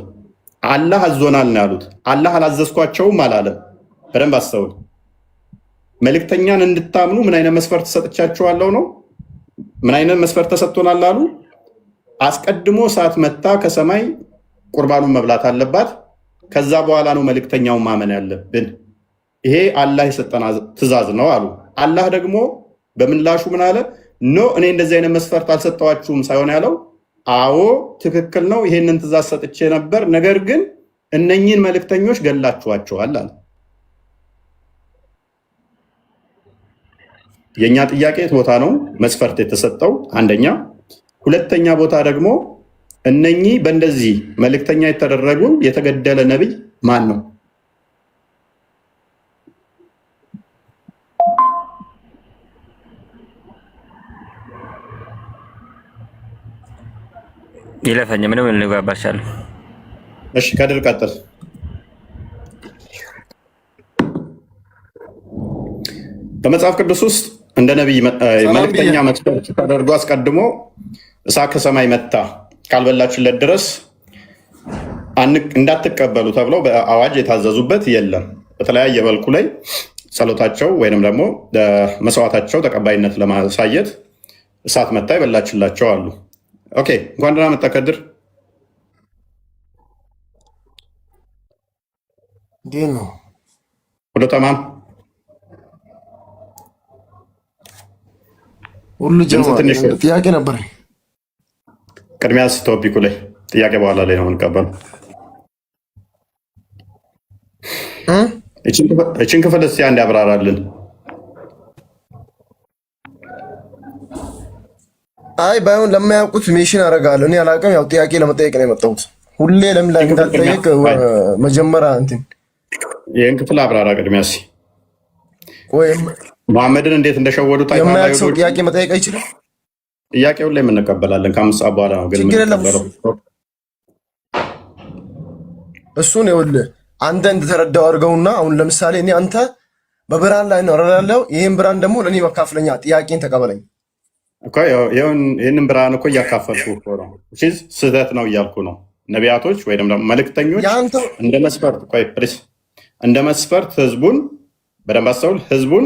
አላህ አዞናል ነው ያሉት። አላህ አላዘዝኳቸውም አላለም። በደንብ አስተውል። መልእክተኛን እንድታምኑ ምን አይነት መስፈርት ሰጥቻቸዋለሁ ነው? ምን አይነት መስፈርት ተሰጥቶናል አሉ? አስቀድሞ እሳት መታ ከሰማይ ቁርባኑን መብላት አለባት። ከዛ በኋላ ነው መልእክተኛውን ማመን ያለብን። ይሄ አላህ የሰጠን ትእዛዝ ነው አሉ። አላህ ደግሞ በምላሹ ምን አለ? ኖ እኔ እንደዚህ አይነት መስፈርት አልሰጠዋችሁም ሳይሆን ያለው አዎ ትክክል ነው፣ ይሄንን ትእዛዝ ሰጥቼ ነበር፣ ነገር ግን እነኚህን መልእክተኞች ገላችኋቸዋል አለ። የኛ ጥያቄ የት ቦታ ነው መስፈርት የተሰጠው? አንደኛ። ሁለተኛ ቦታ ደግሞ እነኚህ በእንደዚህ መልእክተኛ የተደረጉ የተገደለ ነብይ ማን ነው? ይለፈኝ ምንም ልግባባሻለሁ። እሺ ከድር ቀጥል። በመጽሐፍ ቅዱስ ውስጥ እንደ ነብይ መልእክተኛ መስፈርት ተደርጎ አስቀድሞ እሳት ከሰማይ መታ ካልበላችሁለት ድረስ እንዳትቀበሉ ተብለው በአዋጅ የታዘዙበት የለም። በተለያየ መልኩ ላይ ጸሎታቸው ወይንም ደግሞ መስዋዕታቸው ተቀባይነት ለማሳየት እሳት መታ ይበላችላቸው አሉ። ኦኬ እንኳን ደህና መጣ ከድር። እንዴት ነው? ሁሉ ተማም ሁሉ ጥያቄ ነበር። ቅድሚያ ቶፒኩ ላይ ጥያቄ በኋላ ላይ ነው የምንቀበለው። እችን ክፍል እስኪ አንድ ያብራራልን። አይ ባይሆን ለማያውቁት ሜሽን አደርጋለሁ። እኔ አላውቅም። ያው ጥያቄ ለመጠየቅ ነው የመጣሁት። ሁሌ ለምን ላይ እንዳትጠየቅ መጀመሪያ እንትን ይህን ክፍል አብራራ ቅድሚያ እስኪ። ወይም መሐመድን እንዴት እንደሸወዱት የማያውቅ ሰው ጥያቄ መጠየቅ አይችልም። ጥያቄውን ላይ የምንቀበላለን ከአምስት ሰዓት በኋላ ነው ግን የምንቀበለው። እሱን ይኸውልህ አንተ እንድትረዳው አድርገውና አሁን ለምሳሌ እኔ አንተ በብርሃን ላይ ነው እረዳለሁ። ይህን ብርሃን ደግሞ ለእኔ መካፍለኛ ጥያቄን ተቀበለኝ። ይህንን ብርሃን እኮ እያካፈልኩ እኮ ነው። ስህተት ነው እያልኩ ነው። ነቢያቶች ወይም ደግሞ መልእክተኞች እንደ መስፈርት ህዝቡን በደንብ አስተውል። ህዝቡን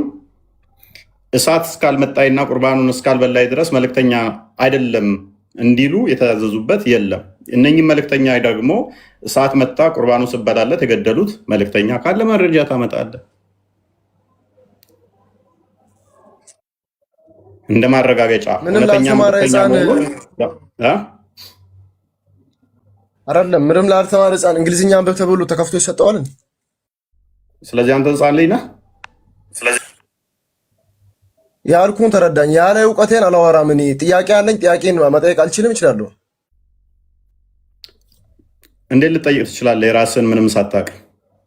እሳት እስካልመጣይና ቁርባኑን እስካልበላይ ድረስ መልእክተኛ አይደለም እንዲሉ የተዛዘዙበት የለም። እነኝም መልእክተኛ ደግሞ እሳት መጣ ቁርባኑ ስበላለት የገደሉት መልእክተኛ ካለ መረጃ ታመጣለህ። እንደ ማረጋገጫ ምንም ላልተማረ ህፃን እንግሊዝኛ አንበብ ተብሎ ተከፍቶ ይሰጠዋል። ስለዚህ አንተ ህፃን ልጅ ነህ። ያልኩህን ተረዳኝ። ያለ እውቀቴን አላወራም። እኔ ጥያቄ አለኝ። ጥያቄን መጠየቅ አልችልም? እችላለሁ። እንዴት ልጠይቅ ትችላለህ? የራስን ምንም ሳታውቅ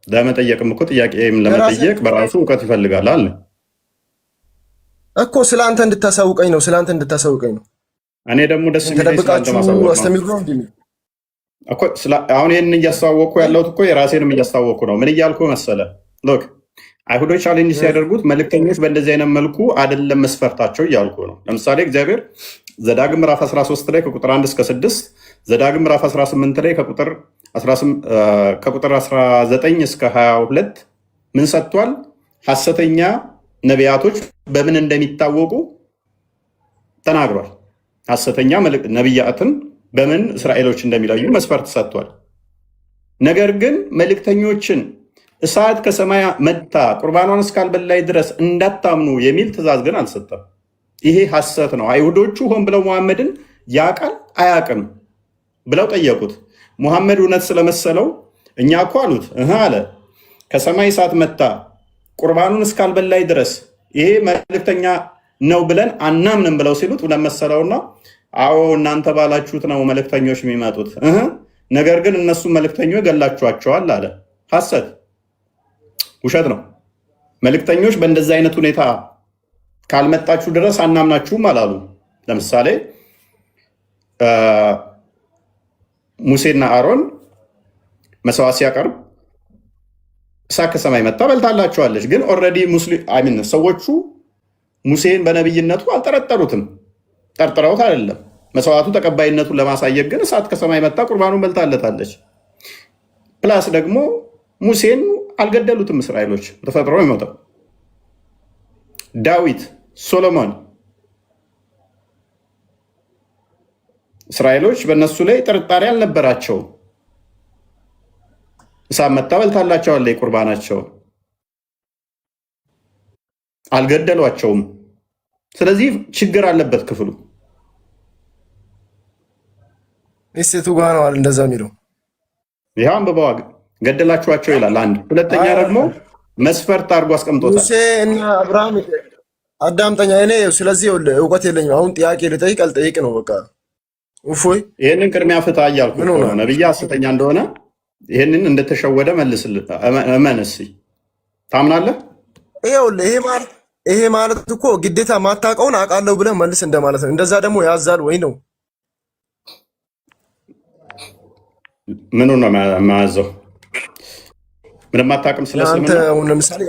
ለመጠየቅም እኮ ጥያቄም ለመጠየቅ በራሱ እውቀት ይፈልጋል አለ እኮ። ስለ አንተ እንድታሳውቀኝ ነው። እኔ ደግሞ ደስ አሁን ይህን እያስተዋወቅኩ ያለሁት እኮ የራሴንም እያስተዋወቅኩ ነው። ምን እያልኩ መሰለ? ሎክ አይሁዶች ቻሌንጅ ሲያደርጉት መልእክተኞች በእንደዚህ አይነት መልኩ አይደለም መስፈርታቸው እያልኩ ነው። ለምሳሌ እግዚአብሔር ዘዳግም ምዕራፍ 13 ላይ ከቁጥር 1 እስከ 6፣ ዘዳግም ምዕራፍ 18 ላይ ከቁጥር 19 እስከ 22 ምን ሰጥቷል? ሐሰተኛ ነቢያቶች በምን እንደሚታወቁ ተናግሯል። ሐሰተኛ ነቢያትን በምን እስራኤሎች እንደሚለዩ መስፈርት ሰጥቷል። ነገር ግን መልእክተኞችን እሳት ከሰማይ መታ ቁርባኗን እስካልበላይ ድረስ እንዳታምኑ የሚል ትእዛዝ ግን አልሰጠም። ይሄ ሐሰት ነው። አይሁዶቹ ሆን ብለው ሙሐመድን ያውቃል አያውቅም ብለው ጠየቁት። ሙሐመድ እውነት ስለመሰለው እኛ እኮ አሉት አለ ከሰማይ እሳት መታ ቁርባኑን እስካልበላይ ድረስ ይሄ መልእክተኛ ነው ብለን አናምንም ብለው ሲሉት እውነት መሰለውና አዎ እናንተ ባላችሁት ነው መልእክተኞች የሚመጡት፣ ነገር ግን እነሱ መልእክተኞች ገላችኋቸዋል አለ። ሐሰት ውሸት ነው። መልእክተኞች በእንደዚህ አይነት ሁኔታ ካልመጣችሁ ድረስ አናምናችሁም አላሉ። ለምሳሌ ሙሴና አሮን መስዋዕት ሲያቀርብ እሳት ከሰማይ መጣ በልታላቸዋለች። ግን ኦልሬዲ ሰዎቹ ሙሴን በነቢይነቱ አልጠረጠሩትም፣ ጠርጥረውት አይደለም። መስዋዕቱ ተቀባይነቱን ለማሳየት ግን እሳት ከሰማይ መጣ ቁርባኑን በልታለታለች። ፕላስ ደግሞ ሙሴን አልገደሉትም እስራኤሎች፣ ተፈጥሮ ይሞተው ዳዊት፣ ሶሎሞን እስራኤሎች በእነሱ ላይ ጥርጣሬ አልነበራቸውም። እሳት መጣ በልታላቸዋለች ቁርባናቸውን፣ አልገደሏቸውም። ስለዚህ ችግር አለበት ክፍሉ። ሴቱ ጋ ነው እንደዛ የሚለው ይህ አንብበዋ ገደላችኋቸው ይላል። አንድ ሁለተኛ ደግሞ መስፈርት አድርጎ አስቀምጦታል። ሙሴ እና አብርሃም አዳምጠኛ። እኔ ስለዚህ እውቀት የለኝም። አሁን ጥያቄ ልጠይቅ አልጠይቅ ነው በቃ። እፎይ ይህንን ቅድሚያ ፍታ እያልኩ ምን እኮ ሆነ? ነው። ነብይ ሐሰተኛ እንደሆነ ይህንን እንደተሸወደ እመን። እስኪ ታምናለህ? ይሄ ማለት እኮ ግዴታ ማታውቀውን አውቃለሁ ብለህ መልስ እንደማለት ነው። እንደዛ ደግሞ ያዛል ወይ ነው? ምኑ ነው የማያዘው? ምንም አታውቅም ስለ አንተ እስልምና? አሁን ለምሳሌ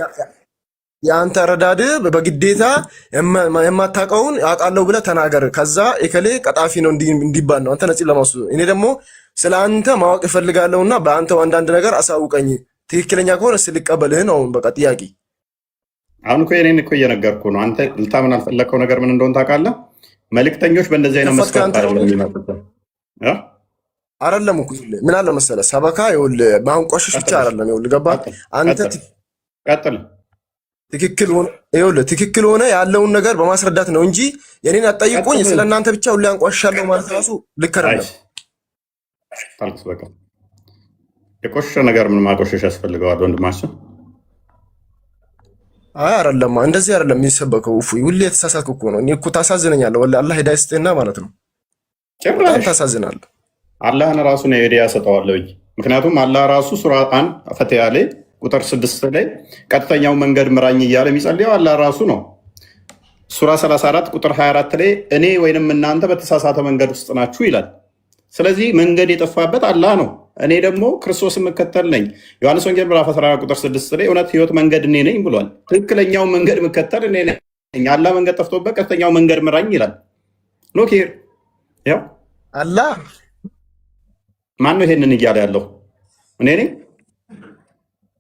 የአንተ ረዳድ በግዴታ የማታውቀውን አውቃለሁ ብለህ ተናገር። ከዛ እከሌ ቀጣፊ ነው እንዲባል ነው አንተ ነፂ ለማሱ። እኔ ደግሞ ስለ አንተ ማወቅ እፈልጋለሁና በአንተው አንዳንድ ነገር አሳውቀኝ። ትክክለኛ ከሆነ ልቀበልህ ነው በቃ ጥያቄ። አሁን እኮ የኔን እኮ እየነገርኩ ነው። አንተ ልታምን አልፈለግከው ነገር ምን እንደሆነ ታውቃለህ? መልእክተኞች በእንደዚህ አይነት መስፈርት አይደለም የሚመጡት። አይደለም እኮ ምን አለ መሰለህ፣ ሰበካ ይኸውልህ ማንቋሸሽ ብቻ አይደለም። ይኸውልህ ገባህ አንተ ቀጥል። ትክክል ሆነ ያለውን ነገር በማስረዳት ነው እንጂ የኔን አትጠይቁኝ ስለ እናንተ ብቻ ሁሌ አንቋሻለሁ ማለት ራሱ ልክ አይደለም። በቃ የቆሸሸ ነገር ምን ማቆሸሽ ያስፈልገዋል ወንድማችን? አይ አይደለም እንደዚህ አይደለም የሚሰበከው። እፎይ ሁሌ የተሳሳትኩ እኮ ነው። እኔ እኮ ታሳዝነኛለህ ወላሂ። አላህ ሂዳያ ይስጥህና ማለት ነው። በጣም ታሳዝናለህ። አላህን ራሱ ነው ሂዳያ ሰጠዋለሁ። ምክንያቱም አላህ ራሱ ሱራ 1 ፈቲሃ ላይ ቁጥር 6 ላይ ቀጥተኛው መንገድ ምራኝ እያለ የሚጸልየው አላህ ራሱ ነው። ሱራ 34 ቁጥር 24 ላይ እኔ ወይንም እናንተ በተሳሳተ መንገድ ውስጥ ናችሁ ይላል። ስለዚህ መንገድ የጠፋበት አላህ ነው። እኔ ደግሞ ክርስቶስ የምከተል ነኝ። ዮሐንስ ወንጌል ምዕራፍ 14 ቁጥር 6 ላይ እውነት፣ ህይወት፣ መንገድ እኔ ነኝ ብሏል። ትክክለኛው መንገድ የምከተል እኔ ነኝ። አላህ መንገድ ጠፍቶበት ቀጥተኛው መንገድ ምራኝ ይላል። ኖኬር ያው አላህ ማን ነው ይሄንን እያለ ያለው? እኔ ነኝ።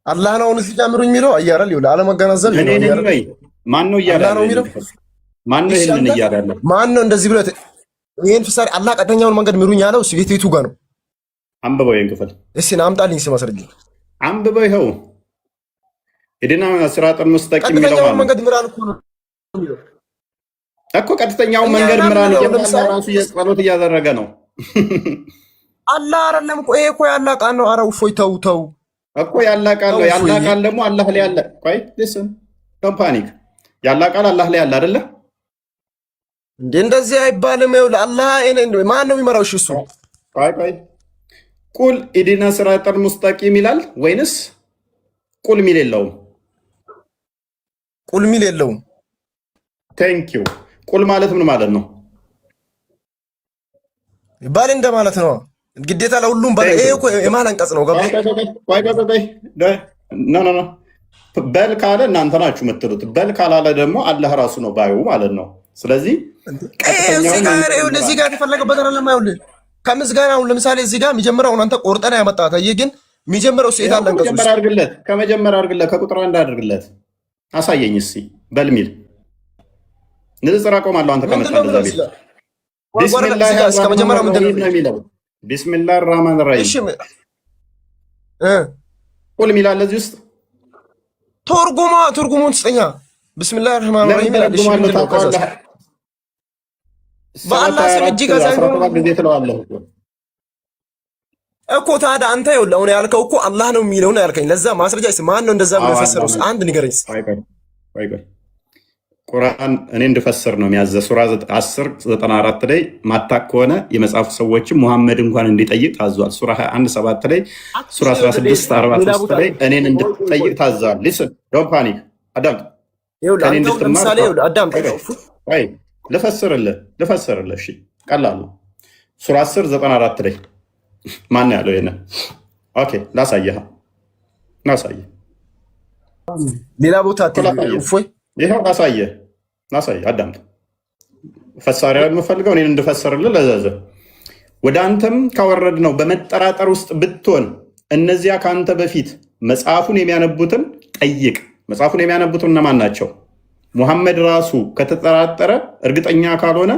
አላህ ነው እዚህ ጀምሩኝ የሚለው አያራል ይውላ አለመገናዘብ እኔ ነኝ ወይ ማን ነው እያለ ያለው? ማን ነው ይሄንን እያለ ያለው? ማን ነው እንደዚህ ብሎ ይሄን ፍሳሪ አላህ ቀጥተኛውን መንገድ ምሩኝ ያለው? እሱ ቤቱ ጋር ነው። አንብበው ይሄን ክፍል እስኪ አምጣልኝ ስም አስረጅ። አንብበው ይኸው ኢዲና ሲራጠል ሙስተቂም የሚለው ቀጥተኛውን መንገድ ምራን እኮ ነው እኮ ቀጥተኛውን መንገድ ምራን ራሱ የጸሎት እያደረገ ነው። አላህ አይደለም እኮ ይሄ እኮ ያላ ቃል ነው። ኧረ እፎይ ተው ተው እኮ ያላ ቃል ነው። ያላ ቃል ደግሞ አላህ ላይ አለ። ቆይ ሊስን ዶንት ፓኒክ። ያላ ቃል አላህ ላይ አለ አይደለ እንዴ? እንደዚህ አይባልም። ይኸውልህ አላህ ማን ነው የሚመራው? እሺ እሱ ቆይ ቁል ኢዲና ሲራጠል ሙስተቂም ይላል ወይንስ ቁል ሚል የለውም? ቁል ሚል የለውም። ቴንክ ዩ። ቁል ማለት ምን ማለት ነው? ባል እንደማለት ነው። ግዴታ ለሁሉም ባል። ይሄ እኮ የማን አንቀጽ ነው? ገባ? ኖ በል ካለ እናንተ ናችሁ የምትሉት። በል ካላለ ደግሞ አላህ ራሱ ነው ባዩ ማለት ነው። ስለዚህ እዚህ ጋር የተፈለገበት አይደለም። ይኸውልህ ከምስጋና አሁን ለምሳሌ እዚህ ጋር የሚጀምረው አንተ ቆርጠና ያመጣት አየህ። ግን የሚጀምረው ሴት አለ አንቀጽ ከመጀመሪያ አድርግለት፣ ከቁጥር 1 አድርግለት። አሳየኝ እስኪ በል ሚል ንጽጽር አቆማለሁ። አንተ ከመጣ እንደዛ ቤት ቢስሚላህ ራህማን ራሂም ቁል ሚል አለ እዚህ ውስጥ። ትርጉሙን ስጠኛ። ቢስሚላህ ራህማን ራሂም በአላህ ስም እጅግ ጊዜ ትለዋለህ እኮ። ታዲያ አንተ ይኸውልህ አሁን ያልከው እኮ አላህ ነው የሚለው ነው ያልከኝ። ለዛ ማስረጃ ማን ነው እንደዛ ብሎ የፈሰረው? አንድ ንገረኝ። ቁርአን እኔ እንድፈስር ነው የሚያዘ። ሱራ 10:94 ላይ ማታቅ ከሆነ የመጽሐፉ ሰዎችም ሙሐመድ እንኳን እንዲጠይቅ ታዟል። ሱራ 21:7 ላይ፣ ሱራ 16:43 ላይ እኔን እንድትጠይቅ ታዟል። ሊስን ዶንት ፓኒክ። አዳምጥ። ከኔ እንድትማር ልፈስርልህ። እሺ ቀላል ነው። ሱራ 10:94 ላይ ማን ያለው ይሄንን? ኦኬ ላሳየህ። ሌላ ቦታ እፎይ ይኸው ላሳየህ። አዳምጥ። ፈሳሪ የምፈልገው እኔን እንድፈስርልህ ለዘዘ። ወደ አንተም ካወረድ ነው በመጠራጠር ውስጥ ብትሆን እነዚያ ከአንተ በፊት መጽሐፉን የሚያነቡትን ጠይቅ። መጽሐፉን የሚያነቡትን እነማን ናቸው? ሙሐመድ ራሱ ከተጠራጠረ እርግጠኛ ካልሆነ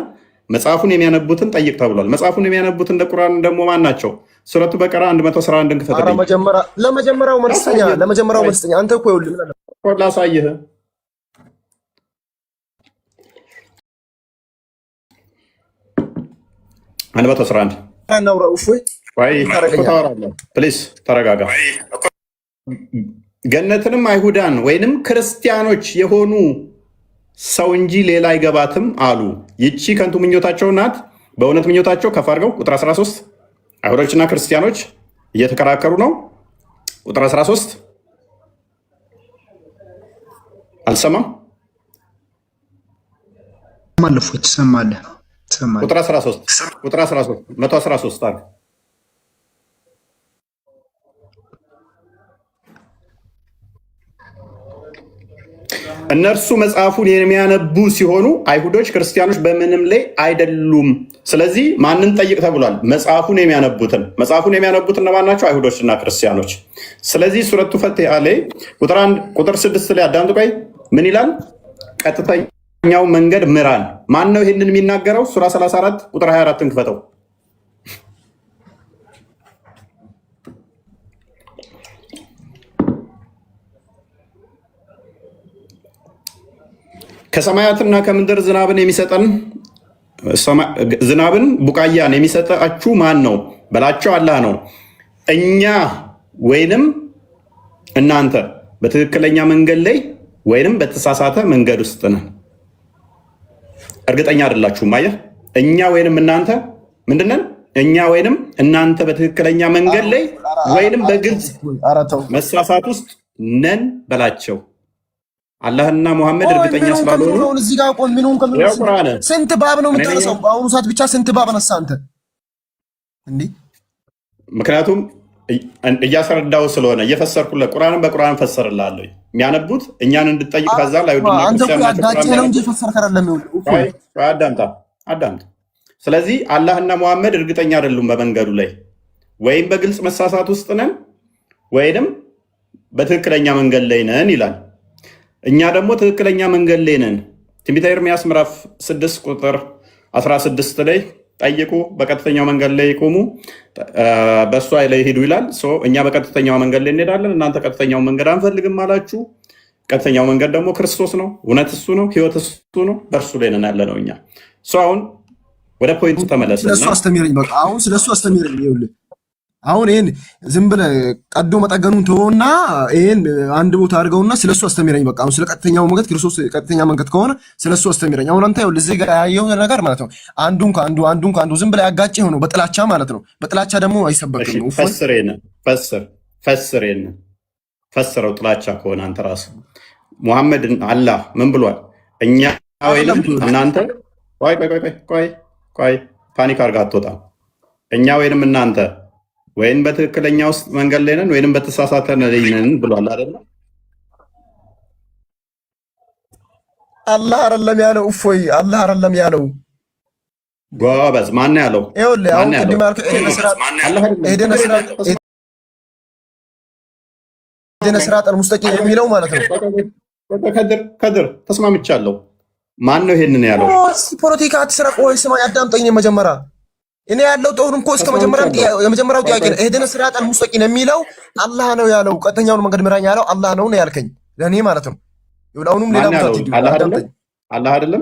መጽሐፉን የሚያነቡትን ጠይቅ ተብሏል። መጽሐፉን የሚያነቡትን እንደ ቁርአን ደግሞ ማን ናቸው? ሱረቱ በቀራ 111 ክፈትልኝ። ለመጀመሪያው መልስተኛ አንተ እኮ ይኸውልህ ላሳይህ። አንበቶ 11 ፕሊዝ ተረጋጋ። ገነትንም አይሁዳን ወይንም ክርስቲያኖች የሆኑ ሰው እንጂ ሌላ አይገባትም አሉ። ይቺ ከንቱ ምኞታቸው ናት። በእውነት ምኞታቸው ከፍ አድርገው ቁጥር 13 አይሁዶችና ክርስቲያኖች እየተከራከሩ ነው። ቁጥር 13 አልሰማም ማለፉ ትሰማለህ? ቁጥር 13 113 አለ። እነርሱ መጽሐፉን የሚያነቡ ሲሆኑ አይሁዶች ክርስቲያኖች በምንም ላይ አይደሉም። ስለዚህ ማንን ጠይቅ ተብሏል? መጽሐፉን የሚያነቡትን እነማን ናቸው? አይሁዶችና ክርስቲያኖች። ስለዚህ ሱረቱ ፈቲሃ ላይ ቁጥር 6 ላይ አዳምጡ። ቆይ ምን ይላል? ቀጥተኛው መንገድ ምራን። ማን ነው ይህንን የሚናገረው? ሱራ 34 ቁጥር 24ን ክፈተው። ከሰማያትና ከምድር ዝናብን ቡቃያን የሚሰጣችሁ ማን ነው በላቸው። አላህ ነው። እኛ ወይንም እናንተ በትክክለኛ መንገድ ላይ ወይንም በተሳሳተ መንገድ ውስጥ ነን። እርግጠኛ አይደላችሁም። አየህ፣ እኛ ወይንም እናንተ ምንድነን? እኛ ወይንም እናንተ በትክክለኛ መንገድ ላይ ወይንም በግልጽ መሳሳት ውስጥ ነን በላቸው። አላህና ሙሐመድ እርግጠኛ ስላልሆኑ እዚህ ጋር ቆም። ስንት ባብ ነው የምታነሳው? በአሁኑ ሰዓት ብቻ ስንት ባብ አነሳ አንተ እንዴ? ምክንያቱም እያስረዳው ስለሆነ እየፈሰርኩለት ቁርአንን በቁርአን ፈሰርላለሁ። የሚያነቡት እኛን እንድጠይቅ ከዛ ላይ አዳምጣ። ስለዚህ አላህና ሙሐመድ እርግጠኛ አይደሉም በመንገዱ ላይ፣ ወይም በግልጽ መሳሳት ውስጥ ነን ወይንም በትክክለኛ መንገድ ላይ ነን ይላል። እኛ ደግሞ ትክክለኛ መንገድ ላይ ነን። ትንቢተ ኤርምያስ ምዕራፍ 6 ቁጥር 16 ላይ ጠይቁ፣ በቀጥተኛው መንገድ ላይ ቁሙ፣ በእሷ ላይ ሂዱ ይላል። እኛ በቀጥተኛው መንገድ ላይ እንሄዳለን፣ እናንተ ቀጥተኛው መንገድ አንፈልግም አላችሁ። ቀጥተኛው መንገድ ደግሞ ክርስቶስ ነው፣ እውነት እሱ ነው፣ ህይወት እሱ ነው። በእርሱ ላይ ነን ያለ ነው እኛ። አሁን ወደ ፖይንቱ ተመለስ። አሁን ስለሱ አስተምረኝ። ይኸውልህ አሁን ይሄን ዝም ብለህ ቀዶ መጠገኑን ተወውና ይሄን አንድ ቦታ አድርገውና ስለሱ አስተምረኝ። በቃ አሁን ስለ ቀጥተኛው መንገድ ክርስቶስ ቀጥተኛ መንገድ ከሆነ ስለሱ አስተምረኝ። አሁን አንተ ይኸውልህ እዚህ ጋር ያየው ነገር ማለት ነው አንዱን ከአንዱ ዝም ብለህ ያጋጨህ ነው በጥላቻ ማለት ነው። በጥላቻ ደግሞ አይሰበክም። ፈስረው ጥላቻ ከሆነ አንተ ራስህ ሙሐመድን አላህ ምን ብሏል? እኛ ወይንም እናንተ ቆይ ፓኒክ አድርገህ አትወጣም። እኛ ወይንም እናንተ ወይም በትክክለኛ ውስጥ መንገድ ላይ ነን ወይንም በተሳሳተ ላይ ነን ብሏል አይደል? አላህ አይደለም ያለው። እፎይ አላህ አይደለም ያለው። ጎበዝ ማን ያለው? ይኸውልህ አሁን ቅድም ያልከው ኤደነ ሲራጠል ሙስተቂም የሚለው ማለት ነው። ከድር ተስማምቻለሁ። ማን ነው ይሄንን ያለው? ፖለቲካ አትስረቅ ወይ ስማ፣ ያዳምጠኝ መጀመሪያ። እኔ ያለው ጦሩን እኮ እስከ የመጀመሪያው ጥያቄ ነው። ኤደነ ሲራጠል ሙስተቂም የሚለው አላህ ነው ያለው። ቀጥተኛውን መንገድ ምራኝ ያለው አላህ ነው ያልከኝ ለእኔ ማለት ነው። አሁንም ሌላ ቦታ አላህ አይደለም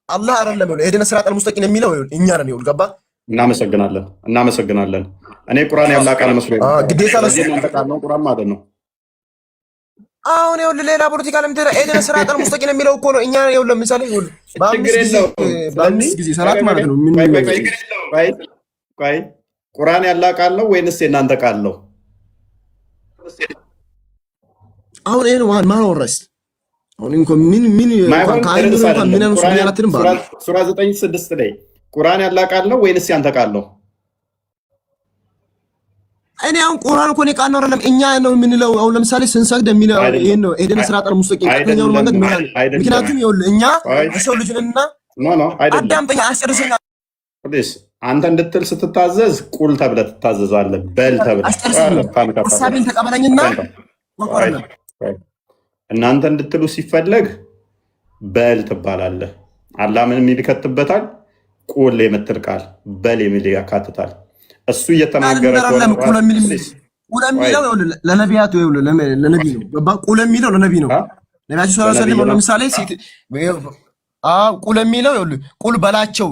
አላህ አይደለም ኤደነ ሲራጠል ሙስተቂም የሚለው እኛ ነን። ይኸውልህ ገባ። እናመሰግናለን። እኔ ቁርአን ያላቃለ መስሎኝ ግዴታ ለሱ ነው ቁርአን ማለት ነው። አሁን ይኸውልህ ሌላ ፖለቲካ ለምትሄድ ኤደነ ሲራጠል ሙስተቂም የሚለው እኮ ነው። እኛ ይኸውልህ ለምሳሌ በአምስት ጊዜ ሰላት ማለት ነው። ቆይ ቁርአን ያላቃለው ወይንስ የእናንተ ቃል ነው? አሁን ይሄን ማን ወረስ አሁን እንኳን ምን ሱራ 9:6 ላይ ቁርአን ያላቃለው ወይንስ ያንተ ቃል ነው? እኔ አሁን ቁርአን እኮ ነው ቃል ነው አይደለም እኛ ነው የምንለው። አሁን ለምሳሌ ስንሰግድ የሚለው ይሄን ነው ኤደነ ሲራጠል ሙስተቂም ቀጥተኛውን መንገድ ምራኝ። ምክንያቱም ይኸውልህ እኛ የሰው ልጅንና አዳምጠኝ አስጨርሰኝ። አንተ እንድትል ስትታዘዝ ቁል ተብለህ ትታዘዛለህ። በል ተብለህ ሀሳቤን ተቀበለኝና እናንተ እንድትሉ ሲፈለግ በል ትባላለህ። አላህ ምን የሚል ይከትበታል? ቁል የምትል ቃል በል የሚል ያካትታል። እሱ እየተናገረ ቁል የሚለው ለነቢያት ለነቢ ነው። ቁል የሚለው ለነቢ ነው። ነቢያችን ሰለላሁ ዐለይሂ ወሰለም ለምሳሌ ቁል የሚለው ቁል በላቸው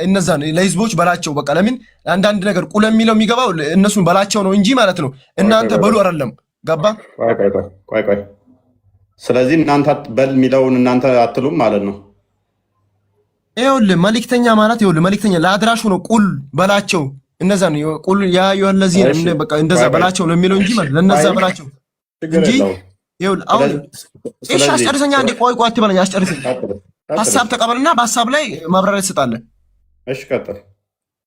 እነዛ ለህዝቦች በላቸው። በቃ ለምን አንዳንድ ነገር ቁል የሚለው የሚገባው እነሱን በላቸው ነው እንጂ ማለት ነው እናንተ በሉ አይደለም። ገባ? ቆይ ስለዚህ እናንተ በል የሚለውን እናንተ አትሉም ማለት ነው። ይኸውልህ መልእክተኛ ማለት ይኸውልህ መልእክተኛ ለአድራሹ ነው። ቁል በላቸው እነዛ ነው ቁል ያ ለዚህ ነው በቃ እንደዛ በላቸው ነው የሚለው እንጂ ማለት ለነዛ በላቸው እንጂ ይኸውልህ አሁን እሺ አስጨርሰኛ እንደ ቆይ አትበለኝ አስጨርሰኝ ሐሳብ ተቀበልና በሐሳብ ላይ ማብራሪያ ትሰጣለህ። እሺ ቀጥል።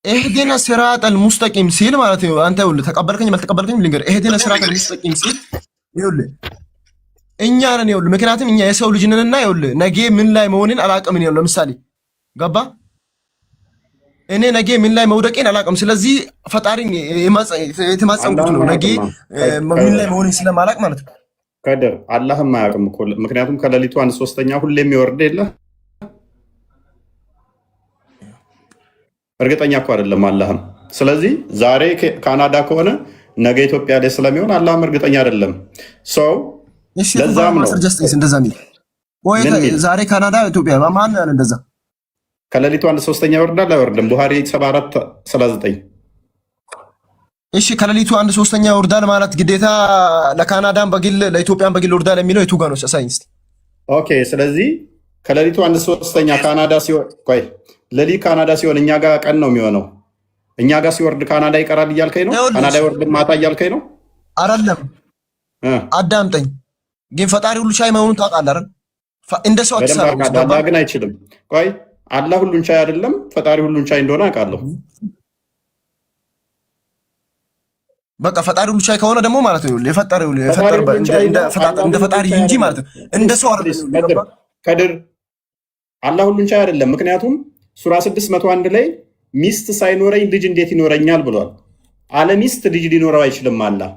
እህዲነ ሲራጠል ሙስተቂም ሲል ማለት ነው አንተ ይኸውልህ ተቀበልከኝ አልተቀበልከኝ ልንገር እህዲነ ሲራጠል ሙስተቂም ሲል ይኸውልህ እኛ ነን ይኸውልህ ምክንያቱም እኛ የሰው ልጅ ነንና ይኸውልህ ነገ ምን ላይ መሆንን አላውቅም ነው ለምሳሌ ገባ እኔ ነገ ምን ላይ መውደቄን አላውቅም። ስለዚህ ፈጣሪን የተማጸንኩት ነው ነገ ምን ላይ መሆንን ስለማላውቅ ማለት ነው። ከድር አላህም አያውቅም እኮ ምክንያቱም ከሌሊቱ 1/3 ሁሌም ይወርድ የለ እርግጠኛ እኮ አይደለም አላህም። ስለዚህ ዛሬ ካናዳ ከሆነ ነገ ኢትዮጵያ ላይ ስለሚሆን አላህም እርግጠኛ አይደለም። ሰው ለዛም ነው እንደዛ ሚል ወይ ዛሬ ካናዳ ኢትዮጵያ ማን ያለ እንደዛ ከሌሊቱ 1/3 ይወርዳል አይወርድም? ቡሃሪ 74:39 እሺ ከሌሊቱ 1/3 ይወርዳል ማለት ግዴታ ለካናዳም በግል ለኢትዮጵያም በግል ይወርዳል የሚለው የቱ ጋር ነው ሳይንስ? ኦኬ ስለዚህ ከሌሊቱ 1/3 ካናዳ ሲወርድ ቆይ ሌሊት ካናዳ ሲሆን እኛ ጋር ቀን ነው የሚሆነው። እኛ ጋር ሲወርድ ካናዳ ይቀራል እያልከኝ ነው? ካናዳ ይወርድ ማታ እያልከኝ ነው? አይደለም አዳምጠኝ። ግን ፈጣሪ ሁሉ ቻይ መሆኑን ታውቃለህ አይደል? እንደ ሰው አትሰራም። አላህ ግን አይችልም። ቆይ አላህ ሁሉን ቻይ አይደለም? ፈጣሪ ሁሉን ቻይ እንደሆነ አውቃለሁ። በቃ ፈጣሪ ሁሉ ቻይ ከሆነ ደግሞ ማለት ነው የፈጠረው እንደ ፈጣሪ እንጂ ማለት ነው እንደ ሰው አይደለም። ከድር አላህ ሁሉን ቻይ አይደለም። ምክንያቱም ሱራ 601 ላይ ሚስት ሳይኖረኝ ልጅ እንዴት ይኖረኛል ብሏል። አለ ሚስት ልጅ ሊኖረው አይችልም። አላህ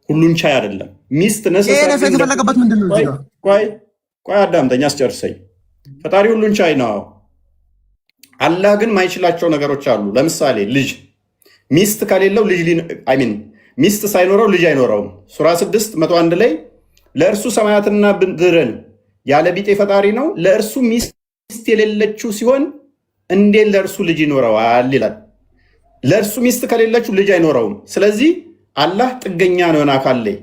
ሁሉን ቻይ አይደለም። ሚስት የተፈለገበት ምንድን ነው? ቆይ አዳምጠኝ አስጨርሰኝ። ፈጣሪ ሁሉን ቻይ ነው። አላህ ግን ማይችላቸው ነገሮች አሉ። ለምሳሌ ልጅ ሚስት ከሌለው ሚስት ሳይኖረው ልጅ አይኖረውም። ሱራ 601 ላይ ለእርሱ ሰማያትና ምድርን ያለ ቢጤ ፈጣሪ ነው፣ ለእርሱ ሚስት የሌለችው ሲሆን እንዴት ለእርሱ ልጅ ይኖረዋል ይላል። ለእርሱ ሚስት ከሌለችው ልጅ አይኖረውም። ስለዚህ አላህ ጥገኛ ነው የሆነ አካል ላይ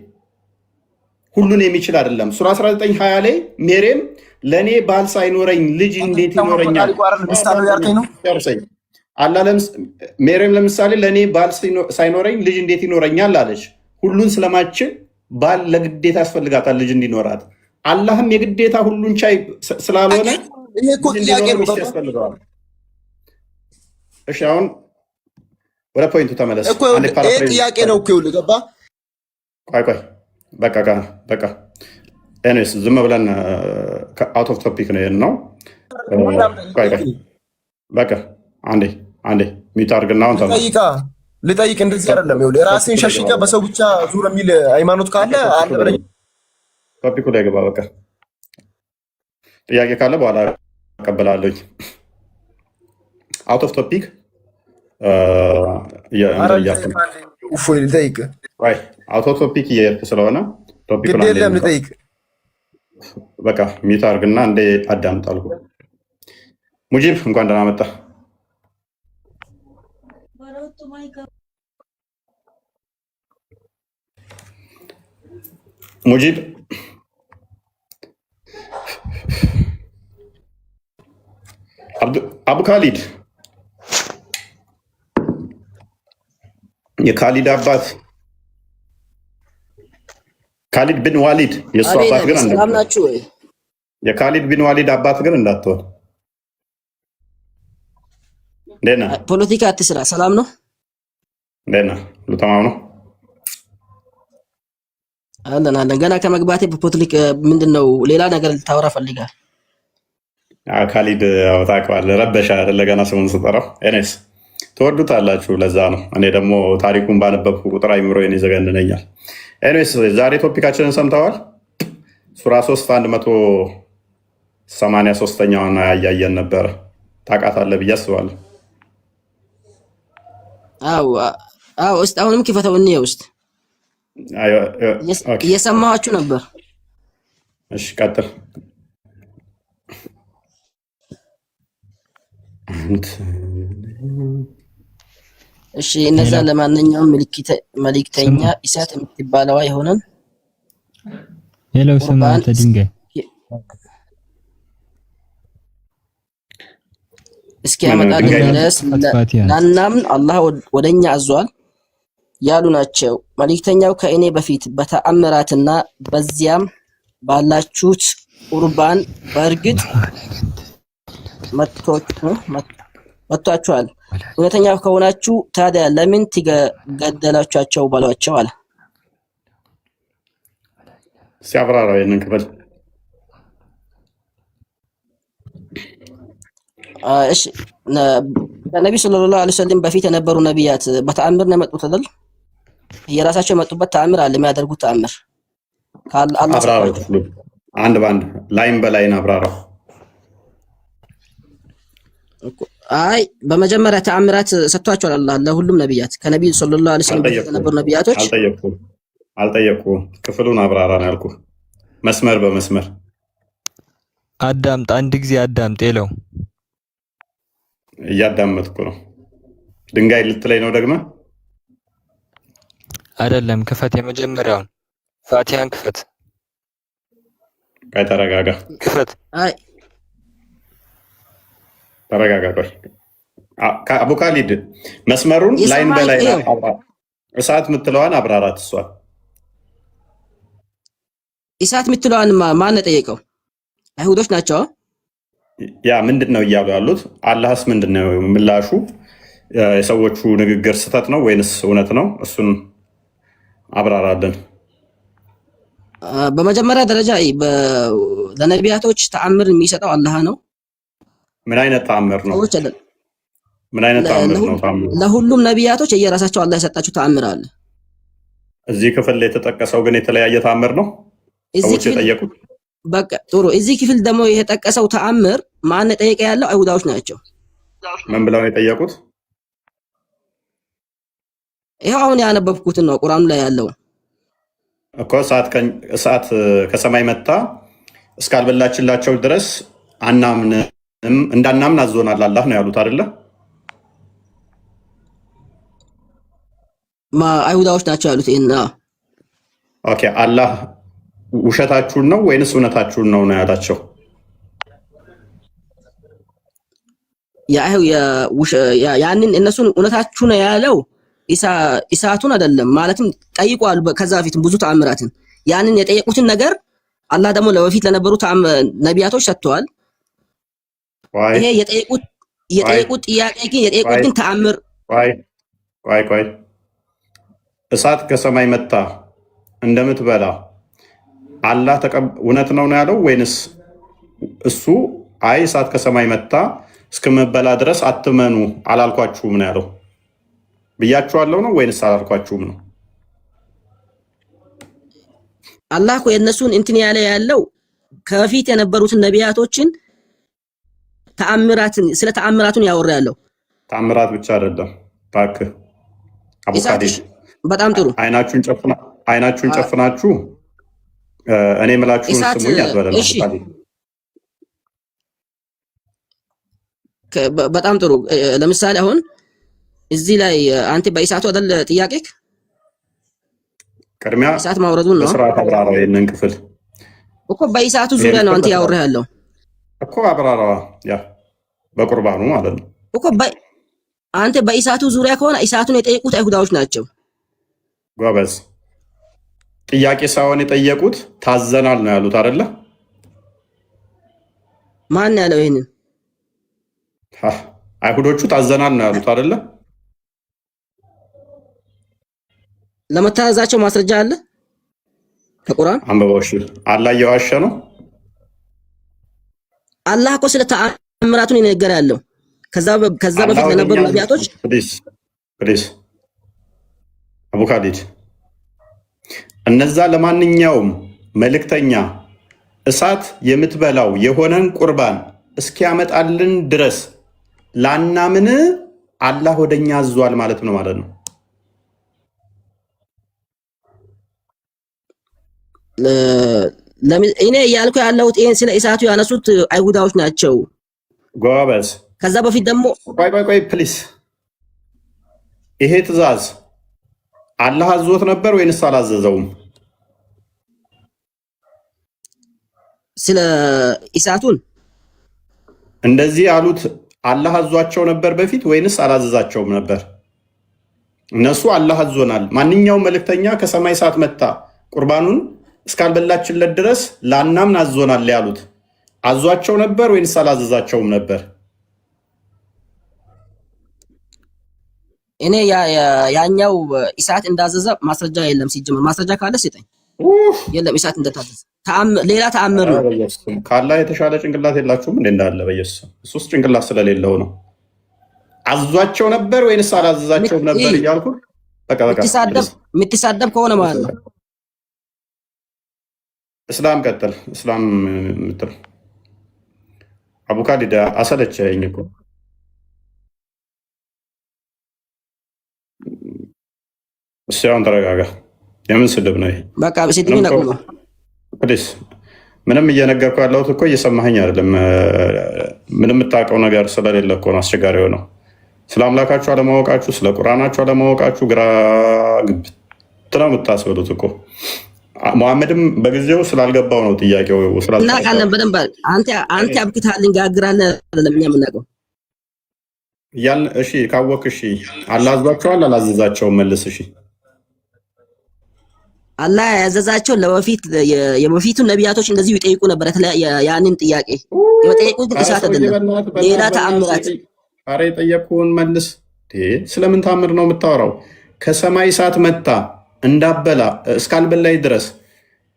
ሁሉን የሚችል አይደለም። ሱራ 19:20 ላይ ሜሬም ለእኔ ባል ሳይኖረኝ ልጅ እንዴት ይኖረኛል? ሜሬም ለምሳሌ ለእኔ ባል ሳይኖረኝ ልጅ እንዴት ይኖረኛል አለች። ሁሉን ስለማችል ባል ለግዴታ ያስፈልጋታል ልጅ እንዲኖራት። አላህም የግዴታ ሁሉን ቻይ ስላልሆነ ያስፈልገዋል። እሺ አሁን ወደ ፖይንቱ ተመለስ። ጥያቄ ነው እኮ ይኸውልህ ገባ። ቆይ በቃ ኤኒዌይስ ዝም ብለን አውት ኦፍ ቶፒክ ነው ይሄን ነው። በቃ አንዴ ሚት አድርግና አሁን ልጠይቅ እንደዚህ አይደለም። ይኸውልህ የራስን ሸሽገህ በሰው ብቻ ዙር የሚል ሃይማኖት ካለ አለ በለኝ። ቶፒኩ ላይ ገባ። በቃ ጥያቄ ካለ በኋላ እቀበላለሁ። አውት ኦፍ ቶፒክ ልጠይቅ አውት ኦፍ ቶፒክ እየሄድኩ ስለሆነ ቶፒኩን ልጠይቅ። በቃ ሚት አድርግና እንዴ አዳምጣልኩ። ሙጂብ እንኳን ደህና መጣ። ሙጂብ አቡ ካሊድ የካሊድ አባት ካሊድ ብን ዋሊድ የእሱ አባት ግን የካሊድ ብን ዋሊድ አባት ግን እንዳትሆን። እንዴት ነህ? ፖለቲካ አትስራ። ሰላም ነው? እንዴት ነህ? ሁሉ ተማም ነው? አለን። ገና ከመግባቴ በፖለቲክ ምንድነው ሌላ ነገር ልታወራ ፈልጋል? ካሊድ ታውቀዋለህ፣ ረበሻ አይደለ? ገና ስሙን ስጠራው ኤኔስ ትወዱታላችሁ። ለዛ ነው። እኔ ደግሞ ታሪኩን ባነበብኩ ቁጥር አይምሮዬን ይዘገንነኛል። ኤኒዌይስ ዛሬ ቶፒካችንን ሰምተዋል። ሱራ 3 183ኛውን ያያየን ነበረ። ታውቃታለህ ብዬ አስባለሁ። አዎ ውስጥ አሁንም ክፈተው እኔ ውስጥ እየሰማኋችሁ ነበር። እሺ ቀጥል። እሺ እነዛ ለማንኛውም መልእክተኛ ኢሳት የምትባለዋ የሆነን ሄሎ ስማ ቁርባን አንተ ድንጋይ እስኪያመጣልን ድንጋይ ድረስ ፋቲያ ላናምን አላህ ወደኛ አዟል ያሉ ናቸው። መልእክተኛው ከእኔ በፊት በተአምራትና በዚያም ባላችሁት ቁርባን በእርግጥ መጥቷችኋል። እውነተኛ ከሆናችሁ ታዲያ ለምን ትገደላችኋቸው ባሏቸው አለ። ሲያብራራው ይህንን ክፍል እሺ ከነቢ ሰለላሁ ዐለይሂ ወሰለም በፊት የነበሩ ነቢያት በተአምር ነው የመጡት አይደል? የራሳቸው የመጡበት ተአምር አለ፣ የሚያደርጉት ተአምር ከአላህ አብራራው ክፍሉ አንድ በአንድ ላይም በላይን አብራራው። አይ በመጀመሪያ ተአምራት ሰጥቷቸዋል አላህ ለሁሉም ነቢያት ከነቢ ሰለላሁ ዐለይሂ ወሰለም በፊት የነበሩ ነቢያቶች። አልጠየቅኩም፣ ክፍሉን አብራራ ነው ያልኩህ፣ መስመር በመስመር አዳምጥ። አንድ ጊዜ አዳምጥ። ሌላው እያዳመጥኩ ነው። ድንጋይ ልትለኝ ነው ደግመህ? አይደለም፣ ክፈት። የመጀመሪያውን ፋቲሃን ክፈት። ቆይ ተረጋጋ፣ ክፈት። አይ ተረጋጋ። ቆይ አቡ ካሊድ መስመሩን ላይን በላይ እሳት የምትለዋን አብራራት። እሷ እሳት የምትለዋን ማን ጠየቀው? አይሁዶች ናቸው። ያ ምንድን ነው እያሉ ያሉት? አላህስ ምንድን ነው ምላሹ? የሰዎቹ ንግግር ስህተት ነው ወይንስ እውነት ነው? እሱን አብራራለን። በመጀመሪያ ደረጃ ለነቢያቶች ተአምር የሚሰጠው አላህ ነው። ምን አይነት ተአምር ነው? ምን አይነት ተአምር ነው? ለሁሉም ነቢያቶች የየራሳቸው አላህ የሰጣቸው ተአምር አለ። እዚህ ክፍል ላይ የተጠቀሰው ግን የተለያየ ተአምር ነው ሰዎች የጠየቁት። በቃ ጥሩ። እዚህ ክፍል ደግሞ የተጠቀሰው ተአምር ማን ጠየቀ? ያለው አይሁዳዎች ናቸው። ምን ብለው የጠየቁት? ይሄው አሁን ያነበብኩትን ነው ቁርአኑ ላይ ያለው እኮ። እሳት ከሰማይ መጣ እስካልበላችላቸው ድረስ አናምንም፣ እንዳናምን አዞናል አላህ ነው ያሉት አይደለ? አይሁዳዎች ናቸው ያሉት ይሄን። ኦኬ። አላህ ውሸታችሁን ነው ወይንስ እውነታችሁን ነው ነው ያላቸው? ያንን እነሱን እውነታችሁ ነው ያለው ኢሳቱን አይደለም። ማለትም ጠይቋል ከዛ በፊት ብዙ ተአምራትን። ያንን የጠየቁትን ነገር አላህ ደግሞ ለበፊት ለነበሩ ነቢያቶች ሰጥተዋል። ይሄ የጠየቁት ጥያቄ ግን የጠየቁት ግን ተአምር ቆይ እሳት ከሰማይ መጣ እንደምትበላ አላህ እውነት ነው ነው ያለው ወይንስ እሱ አይ እሳት ከሰማይ መጣ እስከመበላ ድረስ አትመኑ አላልኳችሁም ነው ያለው? ብያችኋለሁ ነው ወይንስ አላልኳችሁም ነው? አላህ እኮ የእነሱን እንትን ያለው ከፊት የነበሩትን ነቢያቶችን ስለ ተአምራቱን ያወራ ያለው። ተአምራት ብቻ አይደለም እባክህ አቡ ካሊድ። በጣም ጥሩ። አይናችሁን ጨፍናችሁ እኔ የምላችሁን ስሙኝ አትበለም። በጣም ጥሩ። ለምሳሌ አሁን እዚህ ላይ አንተ በኢሳቱ አይደል ጥያቄክ? ቅድሚያ ኢሳት ማውረዱን ነው በስርዓት አብራራው። ይሄንን ክፍል እኮ በኢሳቱ ዙሪያ ነው አንተ ያወራህ ያለው እኮ። አብራራዋ ያ በቁርባኑ ማለት ነው እኮ። አንተ በኢሳቱ ዙሪያ ከሆነ ኢሳቱን የጠየቁት አይሁዳዎች ናቸው። ጎበዝ። ጥያቄ ሳይሆን የጠየቁት ታዘናል ነው ያሉት አይደለ? ማን ያለው ይሄንን? አይሁዶቹ ታዘናል ነው ያሉት አይደለ? ለመታዘዛቸው ማስረጃ አለ ከቁርአን አንብበው። እሺ አላህ እየዋሸ ነው? አላህ እኮ ስለ ተአምራቱን ይነገር ያለው ከዛ በፊት ለነበሩ ነቢያቶች። ፕሊዝ አቡ ካሊድ እነዛ ለማንኛውም መልእክተኛ እሳት የምትበላው የሆነን ቁርባን እስኪያመጣልን ድረስ ላናምን አላህ ወደኛ አዟል ማለት ነው ነው። እኔ እያልኩ ያለሁት ይሄን ስለ እሳቱ ያነሱት አይሁዳዎች ናቸው። ጎበዝ። ከዛ በፊት ደግሞ ቆይ ፕሊዝ፣ ይሄ ትእዛዝ አላህ አዞት ነበር ወይንስ አላዘዘውም? ስለ ኢሳቱን እንደዚህ ያሉት አላህ አዟቸው ነበር በፊት ወይንስ አላዘዛቸውም ነበር? እነሱ አላህ አዞናል፣ ማንኛውም መልእክተኛ ከሰማይ እሳት መታ ቁርባኑን እስካልበላችለት ድረስ ላናምን አዞናል ያሉት አዟቸው ነበር ወይንስ አላዘዛቸውም ነበር? እኔ ያኛው ኢሳት እንዳዘዘ ማስረጃ የለም። ሲጀመር ማስረጃ ካለ ስጠኝ። የለም ኢሳት እንደታዘዘ ሌላ ተአምር ነው። ካላ የተሻለ ጭንቅላት የላችሁም እንዴ? እንዳለ በኢየሱስ እሱስ ጭንቅላት ስለሌለው ነው። አዟቸው ነበር ወይንስ አላዘዛቸውም ነበር እያልኩ በቃ የምትሳደብ ከሆነ ማለት ነው። እስላም ቀጥል። እስላም ምትል አቡካዲዳ አሰለቸኝ እኮ እስያውን ተረጋጋ። የምን ስድብ ነው ይሄ? በቃ በስድብ ነው ቆሞ ፕሊስ። ምንም እየነገርኩ ያለሁት እኮ እየሰማኸኝ አይደለም። ምንም የምታውቀው ነገር ስለሌለ እኮ ነው አስቸጋሪ ሆነው። ስለ አምላካችሁ አለማወቃችሁ፣ ስለ ቁርአናችሁ አለማወቃችሁ ግራ ግብት ነው የምታስበሉት እኮ። መሐመድም በጊዜው ስላልገባው ነው ጥያቄው። እናውቃለን በደንብ አንተ አብክታልን ጋግራለን አይደለም እኛ የምናውቀው እያልን። እሺ ካወቅ እሺ አላዟቸዋል አላዘዛቸውም መልስ። እሺ አላህ ያዘዛቸው የበፊቱ ነቢያቶች እንደዚህ ይጠይቁ ነበር። ያንን ጥያቄ የጠየቁት ግን እሳት አይደለም ሌላ ተአምራት። ኧረ የጠየቁን መልስ። ስለምን ተአምር ነው የምታወራው? ከሰማይ እሳት መታ እንዳበላ እስካልበላይ ድረስ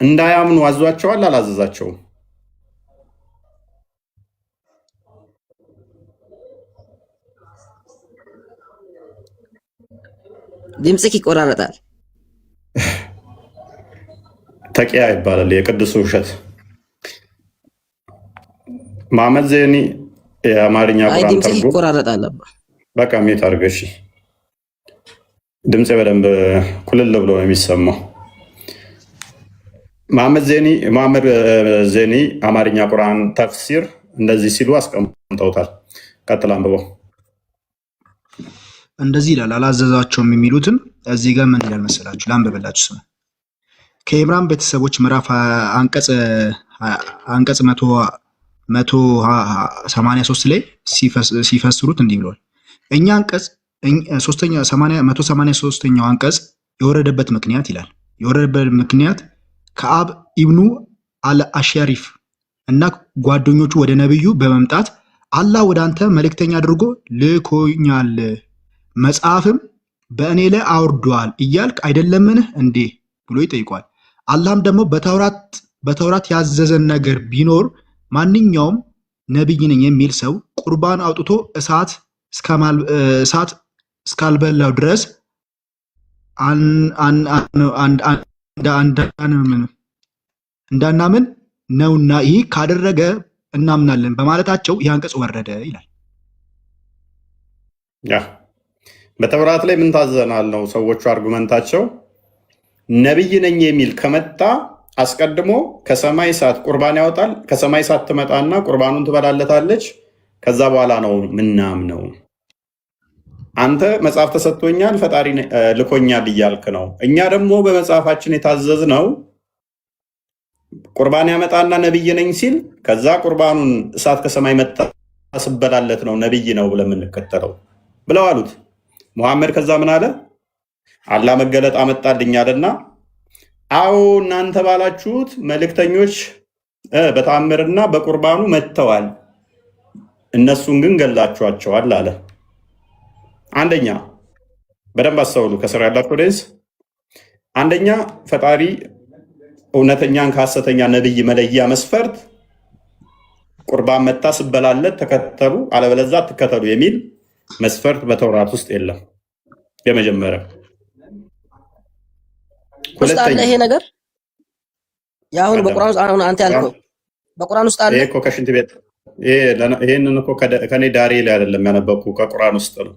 እንዳያምኑ አዟቸዋል አላዘዛቸውም? ድምፅክ ይቆራረጣል። ተቂያ ይባላል የቅዱስ ውሸት። መሐመድ ዜኒ የአማርኛ ቁርአን ድምፅክ ይቆራረጣል። በቃ ሚዩት አድርግ እሺ። ድምፅ በደንብ ኩልል ብሎ ነው የሚሰማው። መሐመድ ዜኒ አማርኛ ቁርአን ተፍሲር እንደዚህ ሲሉ አስቀምጠውታል። ቀጥል አንብበው። እንደዚህ ይላል አላዘዛቸውም የሚሉትን እዚህ ጋር ምን ይላል መሰላችሁ? ላንብብላችሁ ስሙ። ከኢምራን ቤተሰቦች ምዕራፍ አንቀጽ 183 ላይ ሲፈስሩት እንዲህ ብሏል። እኛ አንቀጽ 183ኛው አንቀጽ የወረደበት ምክንያት ይላል። የወረደበት ምክንያት ከአብ ኢብኑ አልአሸሪፍ እና ጓደኞቹ ወደ ነብዩ በመምጣት አላህ ወደ አንተ መልእክተኛ አድርጎ ልኮኛል፣ መጽሐፍም በእኔ ላይ አውርዷል እያልክ አይደለምን እንዴ ብሎ ይጠይቋል። አላህም ደግሞ በተውራት ያዘዘን ነገር ቢኖር ማንኛውም ነብይ ነኝ የሚል ሰው ቁርባን አውጥቶ እሳት እስካልበላው ድረስ እንዳናምን ነውና ይህ ካደረገ እናምናለን በማለታቸው ይህ አንቀጽ ወረደ ይላል። በተውራት ላይ ምን ታዘናል ነው ሰዎቹ አርጉመንታቸው። ነብይ ነኝ የሚል ከመጣ አስቀድሞ ከሰማይ እሳት ቁርባን ያወጣል። ከሰማይ እሳት ትመጣና ቁርባኑን ትበላለታለች። ከዛ በኋላ ነው ምናምነው። አንተ መጽሐፍ ተሰጥቶኛል ፈጣሪ ልኮኛል እያልክ ነው። እኛ ደግሞ በመጽሐፋችን የታዘዝነው ቁርባን ያመጣና ነብይ ነኝ ሲል ከዛ ቁርባኑን እሳት ከሰማይ መጣ ስበላለት ነው ነብይ ነው ብለን የምንከተለው ብለው አሉት። ሙሐመድ ከዛ ምን አለ? አላህ መገለጥ አመጣልኝ አለና አዎ እናንተ ባላችሁት መልእክተኞች በተአምርና በቁርባኑ መጥተዋል፣ እነሱን ግን ገላችኋቸዋል አለ። አንደኛ በደንብ አስተውሉ፣ ከስር ያላችሁ ደስ አንደኛ ፈጣሪ እውነተኛን ከሐሰተኛ ነብይ መለያ መስፈርት ቁርባን መጣ ስበላለት ተከተሉ አለበለዚያ አትከተሉ የሚል መስፈርት በተውራት ውስጥ የለም። የመጀመሪያ ሁለተኛ ይሄ ነገር ያሁን በቁርአን ውስጥ አንተ ያልከው በቁርአን ውስጥ አለ እኮ ከሽንት ቤት ይሄንን እኮ ከኔ ዳሬ ላይ አይደለም ያነበብኩ ከቁርአን ውስጥ ነው።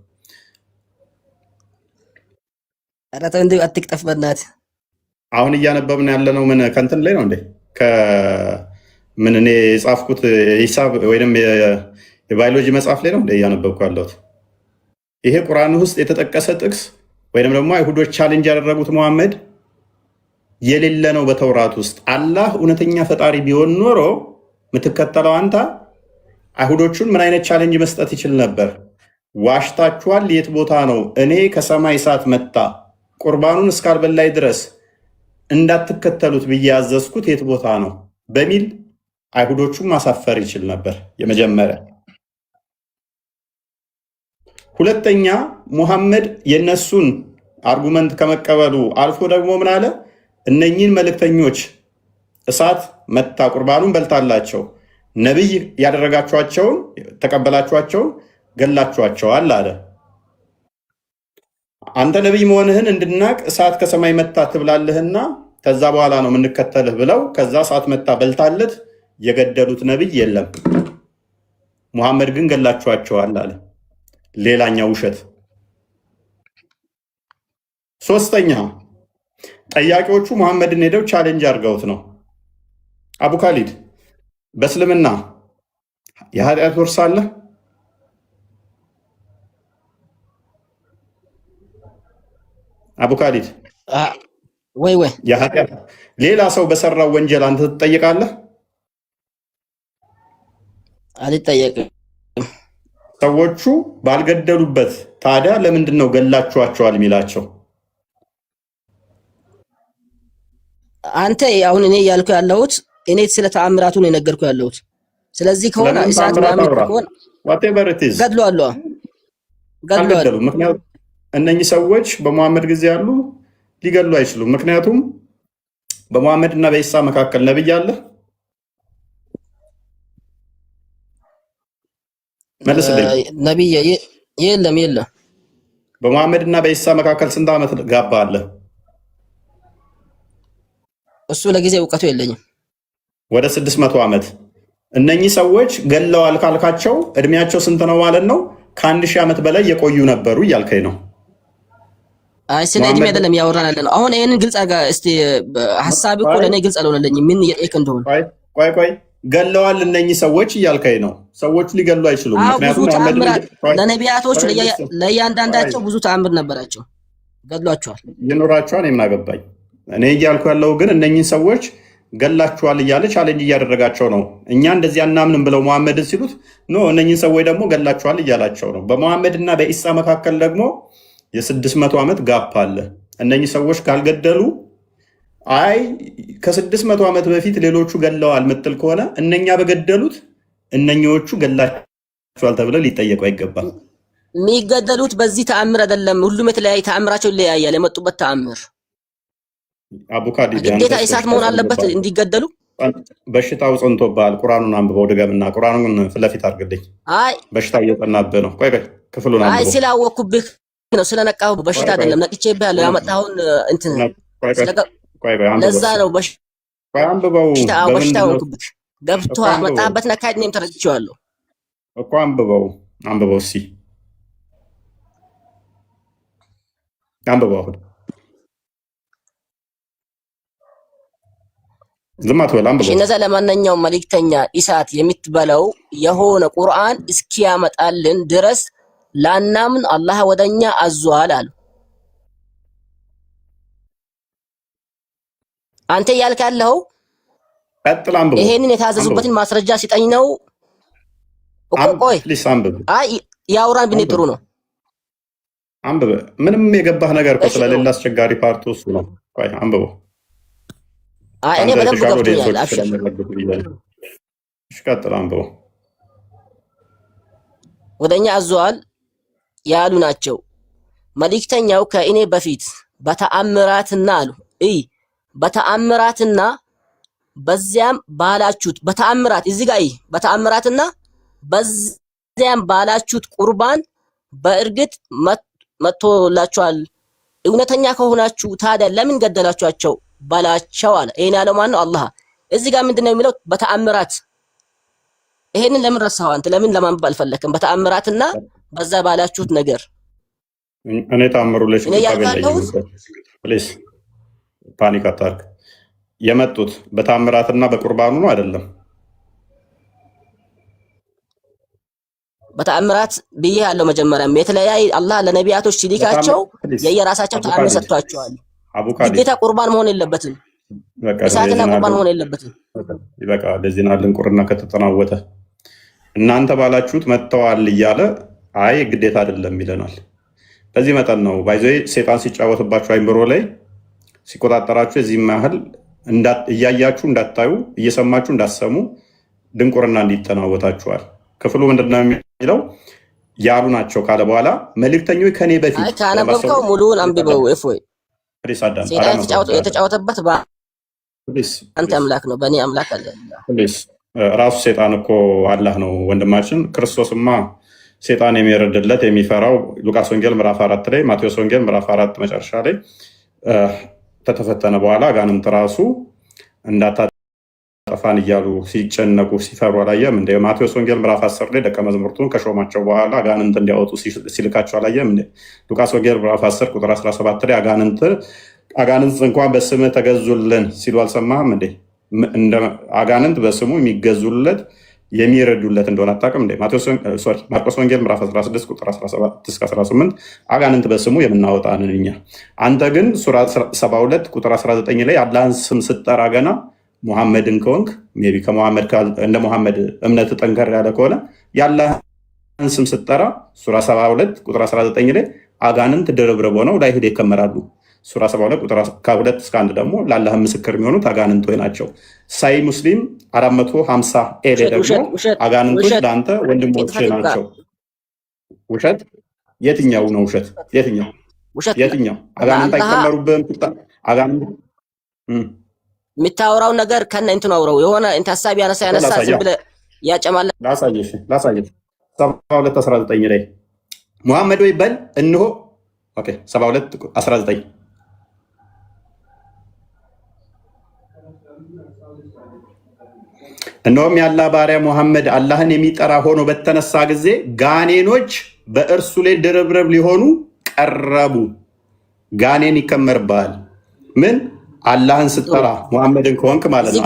አራተ እንደ አትክጠፍ በእናትህ አሁን እያነበብን ያለነው ምን ከንትን ላይ ነው እንዴ? ከምን እኔ የጻፍኩት ሂሳብ ወይንም የባዮሎጂ መጽሐፍ ላይ ነው እንዴ እያነበብኩ ያለሁት? ይሄ ቁርአን ውስጥ የተጠቀሰ ጥቅስ ወይንም ደግሞ አይሁዶች ቻሌንጅ ያደረጉት መሐመድ የሌለ ነው በተውራት ውስጥ። አላህ እውነተኛ ፈጣሪ ቢሆን ኖሮ የምትከተለው አንተ አይሁዶቹን ምን አይነት ቻሌንጅ መስጠት ይችል ነበር? ዋሽታችኋል። የት ቦታ ነው እኔ ከሰማይ እሳት መጣ ቁርባኑን እስካልበላይ ድረስ እንዳትከተሉት ብዬ ያዘዝኩት የት ቦታ ነው በሚል አይሁዶቹን ማሳፈር ይችል ነበር። የመጀመሪያ። ሁለተኛ ሙሐመድ የነሱን አርጉመንት ከመቀበሉ አልፎ ደግሞ ምን አለ? እነኚህን መልእክተኞች እሳት መታ ቁርባኑን በልታላቸው ነቢይ ያደረጋችኋቸውን ተቀበላችኋቸውን ገላችኋቸዋል አለ። አንተ ነቢይ መሆንህን እንድናቅ እሳት ከሰማይ መታ ትብላለህና ከዛ በኋላ ነው የምንከተልህ ብለው ከዛ እሳት መታ በልታለት የገደሉት ነቢይ የለም። ሙሐመድ ግን ገላችኋቸዋል አለ። ሌላኛው ውሸት። ሶስተኛ ጠያቂዎቹ ሙሐመድን ሄደው ቻሌንጅ አድርገውት ነው። አቡ ካሊድ በእስልምና የኃጢአት ውርስ አለ? አቡ ካሊድ ወይ የኃጢአት ሌላ ሰው በሰራው ወንጀል አንተ ትጠየቃለህ? አልጠየቅም። ሰዎቹ ባልገደሉበት ታዲያ ለምንድን ነው ገላችኋቸዋል የሚላቸው? አንተ አሁን እኔ እያልኩ ያለሁት እኔ ስለ ተአምራቱ ነው የነገርኩ ያለሁት። ስለዚህ ከሆነ እሳት ምናምን ከሆነ ገድሏል። ምክንያቱም እነኚህ ሰዎች በሙሐመድ ጊዜ ያሉ ሊገሉ አይችሉም። ምክንያቱም በሙሐመድ እና በኢሳ መካከል ነብይ አለ። መልስልኝ። ነብይ የለም። በሙሐመድ እና በኢሳ መካከል ስንት ዓመት ጋባ አለ? እሱ ለጊዜ እውቀቱ የለኝም። ወደ 600 ዓመት። እነኚህ ሰዎች ገለዋል ካልካቸው እድሜያቸው ስንት ነው ማለት ነው? ከ1000 ዓመት በላይ የቆዩ ነበሩ እያልከኝ ነው? አይ ስለ እድሜ አይደለም ያወራን ያለ ነው። አሁን ይሄንን ግልጽ አጋ እስቲ ሐሳብ እኮ ለኔ ግልጽ አልሆነልኝም። ምን የጠየቅ እንደሆነ ቆይ ገለዋል እነኚህ ሰዎች እያልከኝ ነው? ሰዎቹ ሊገሉ አይችሉም። ምክንያቱም ለነቢያቶች ለእያንዳንዳቸው ብዙ ተአምር ነበራቸው። ገድሏቸዋል። ይኖራቸዋል። እኔ ምን አገባኝ? እኔ እያልኩ ያለው ግን እነኚህ ሰዎች ገላችኋል እያለ ቻሌንጅ እያደረጋቸው ነው። እኛ እንደዚህ አናምንም ብለው መሐመድን ሲሉት ኖ እነኚህን ሰዎች ደግሞ ገላችኋል እያላቸው ነው። በመሐመድ እና በኢሳ መካከል ደግሞ የ600 ዓመት ጋፕ አለ። እነኚህ ሰዎች ካልገደሉ አይ ከ600 ዓመት በፊት ሌሎቹ ገለዋል ምትል ከሆነ እነኛ በገደሉት እነኚዎቹ ገላችኋል ተብለው ሊጠየቁ አይገባም። የሚገደሉት በዚህ ተአምር አይደለም። ሁሉም የተለያየ ተአምራቸው ይለያያል። የመጡበት ተአምር አቡካዲ ግዴታ እሳት መሆን አለበት እንዲገደሉ። በሽታው ጸንቶብሃል። ቁርአኑን አንብበው ድገምና ቁርአኑን ፊት ለፊት አድርግልኝ። አይ በሽታው እየጸናብህ ነው። ቆይ ክፍሉን አንብበው። አይ ስላወኩብህ ነው ስለነቃሁ። በሽታ አይደለም ነቅቼብህ ያለው ያመጣውን እንትን ለዛ ነው አንብበው። በሽታ ወኩብህ ገብቶሃል። መጣበት ነካድ እኔም ተረድቼዋለሁ እኮ አንብበው እስኪ አንብበው። አሁን ዝም አትበል አንብበው። እነዛ ለማንኛውም መልእክተኛ ኢሳት የምትበለው የሆነ ቁርአን እስኪያመጣልን ድረስ ላናምን አላህ ወደኛ አዟል አሉ። አንተ እያልክ ያለው ይሄንን የታዘዙበትን ማስረጃ ሲጠኝ ነው እኮ። ቆይ አይ ያውራን ብኔ ጥሩ ነው። አንብበ ምንም የገባህ ነገር እኮ ስለሌለ አስቸጋሪ ፓርቱ እሱ ነው። ቆይ አንብበው። አይ እኔ በደንብ ገብቶኛል። አብሽር ቀጥል አንብበው። ወደኛ አዟል ያሉ ናቸው። መልእክተኛው ከእኔ በፊት በተአምራትና አሉ በተአምራትና በዚያም ባላችሁት በተአምራት እዚህ ጋር በተአምራትና በዚያም ባላችሁት ቁርባን በእርግጥ መጥቶላችኋል። እውነተኛ ከሆናችሁ ታዲያ ለምን ገደላችኋቸው ባላቸው አለ። ይሄን ያለው ማን ነው? አላህ። እዚህ ጋር ምንድነው የሚለው? በተአምራት። ይሄንን ለምን ረሳኸው አንተ? ለምን ለማንበብ አልፈለክም? በተአምራትና በዛ ባላችሁት ነገር እኔ ታምሩ ለሽ ፕሊዝ ፓኒክ አታርግ። የመጡት በታምራትና በቁርባኑ ነው አይደለም? በተአምራት ብዬ ያለው መጀመሪያም የተለያየ አላህ ለነቢያቶች ሲልካቸው የየራሳቸው ተአምር ሰጥቷቸዋል። ግዴታ ቁርባን መሆን የለበትም። እሳትና ቁርባን መሆን የለበትም። በቃ ለዚህና ድንቁርና ከተጠናወተ እናንተ ባላችሁት መጥተዋል እያለ አይ ግዴታ አይደለም ይለናል። በዚህ መጠን ነው ባይዘ ሴጣን ሲጫወትባችሁ አይምሮ ላይ ሲቆጣጠራችሁ የዚህም ያህል እያያችሁ እንዳታዩ እየሰማችሁ እንዳሰሙ ድንቁርና እንዲጠናወታችኋል። ክፍሉ ምንድነው የሚለው? ያሉ ናቸው ካለ በኋላ መልእክተኞች ከኔ በፊት ካነበብከው ሙሉውን አንብበው። እፎይ ሴጣን የተጫወተበት አንተ አምላክ ነው፣ በእኔ አምላክ አለ። ራሱ ሴጣን እኮ አላህ ነው ወንድማችን። ክርስቶስማ ሴጣን የሚረድለት የሚፈራው ሉቃስ ወንጌል ምዕራፍ 4 ላይ ማቴዎስ ወንጌል ምዕራፍ 4 መጨረሻ ላይ ከተፈተነ በኋላ አጋንንት ራሱ እንዳታጠፋን እያሉ ሲጨነቁ ሲፈሩ አላየም እንደ? ማቴዎስ ወንጌል ምዕራፍ 10 ላይ ደቀ መዛሙርቱን ከሾማቸው በኋላ አጋንንት እንዲያወጡ ሲልካቸው አላየም እንደ? ሉቃስ ወንጌል ምዕራፍ 10 ቁጥር 17 ላይ አጋንንት እንኳን በስምህ ተገዙልን ሲሉ አልሰማህም እንዴ? አጋንንት በስሙ የሚገዙለት የሚረዱለት እንደሆነ አታውቅም እንዴ? ማርቆስ ወንጌል ምዕራፍ 16 ቁጥር 17 እስከ 18 አጋንንት በስሙ የምናወጣንን እኛ። አንተ ግን ሱራ 72 ቁጥር 19 ላይ አላህን ስም ስትጠራ ገና ሙሐመድን ከሆንክ ሜይ ቢ እንደ ሙሐመድ እምነት ጠንከር ያለ ከሆነ የአላህን ስም ስትጠራ ሱራ 72 ቁጥር 19 ላይ አጋንንት ድርብርብ ሆነው ላይ ሄደው ይከመራሉ። ሱራ 72 ቁጥር ከ2 እስከ 1 ደግሞ ለአላህ ምስክር የሚሆኑት አጋንንቶች ናቸው። ሳይ ሙስሊም 450 ኤሌ ደግሞ አጋንንቶች ለአንተ ወንድሞች ናቸው። ውሸት የትኛው ነው? ውሸት የትኛው? አጋንንት አይከመሩብህም። አጋንንት የምታወራው ነገር ከነ እንትን አውራው የሆነ እንትን ሀሳብ ያነሳ ዝም ብለህ ያጨማለ ላሳየሽ 72 19 ላይ ሙሐመድ ወይ በል እንሆ 72 19 እነሆም ያላ ባሪያ ሙሐመድ አላህን የሚጠራ ሆኖ በተነሳ ጊዜ ጋኔኖች በእርሱ ላይ ድርብርብ ሊሆኑ ቀረቡ። ጋኔን ይከመርብሃል። ምን አላህን ስትጠራ ሙሐመድን ከሆንክ ማለት ነው።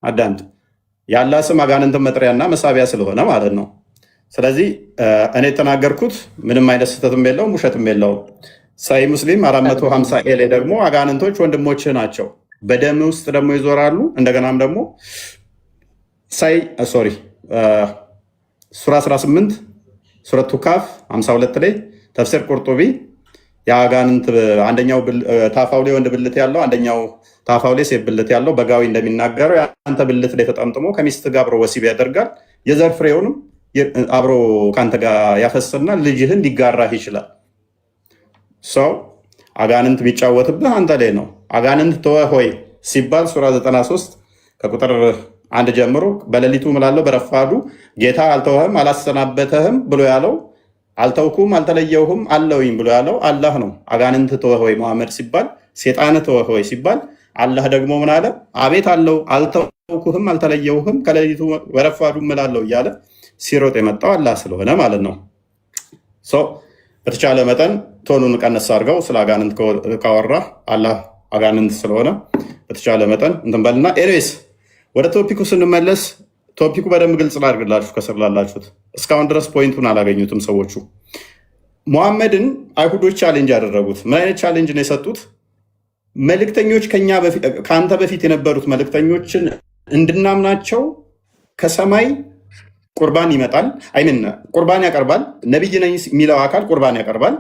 አዳምጥ። የአላህ ስም አጋንንትን መጥሪያና መሳቢያ ስለሆነ ማለት ነው። ስለዚህ እኔ የተናገርኩት ምንም አይነት ስህተትም የለውም ውሸትም የለውም። ሳይ ሙስሊም 450 ኤሌ ደግሞ አጋንንቶች ወንድሞች ናቸው፣ በደም ውስጥ ደግሞ ይዞራሉ። እንደገናም ደግሞ ሱራ 18 ሱረቱ ካፍ 52 ላይ ተፍሲር ቁርጡቢ የአጋንንት አንደኛው ታፋው ላይ ወንድ ብልት ያለው አንደኛው ታፋው ላይ ሴት ብልት ያለው በጋዊ እንደሚናገረው የአንተ ብልት ላይ ተጠምጥሞ ከሚስት ጋር አብሮ ወሲብ ያደርጋል። የዘር ፍሬውንም አብሮ ከአንተ ጋር ያፈስና ልጅህን ሊጋራህ ይችላል። ሰው አጋንንት ቢጫወትብህ አንተ ላይ ነው። አጋንንት ተወህ ሆይ ሲባል ሱራ 93 ከቁጥር 1 ጀምሮ በሌሊቱ ምላለው በረፋዱ ጌታ አልተወህም አላሰናበተህም ብሎ ያለው አልተውኩም አልተለየውህም አለውኝ ብሎ ያለው አላህ ነው። አጋንንት ተወህ ሆይ መሐመድ ሲባል፣ ሴጣን ተወህ ሆይ ሲባል አላህ ደግሞ ምን አለ? አቤት አለው አልተውኩህም አልተለየውህም ከሌሊቱ በረፋዱ ምላለው እያለ ሲሮጥ የመጣው አላህ ስለሆነ ማለት ነው። በተቻለ መጠን ቶኑን ቀነስ አድርገው ስለ አጋንንት ካወራ አላህ አጋንንት ስለሆነ በተቻለ መጠን እንትን በልና። ኤኒዌይስ ወደ ቶፒኩ ስንመለስ ቶፒኩ በደንብ ግልጽ ላድርግላችሁ ከስር ላላችሁት። እስካሁን ድረስ ፖይንቱን አላገኙትም ሰዎቹ። ሙሐመድን አይሁዶች ቻሌንጅ ያደረጉት ምን አይነት ቻሌንጅ ነው የሰጡት? መልእክተኞች ከአንተ በፊት የነበሩት መልእክተኞችን እንድናምናቸው ከሰማይ ቁርባን ይመጣል። ቁርባን ያቀርባል። ነቢይ ነኝ የሚለው አካል ቁርባን ያቀርባል።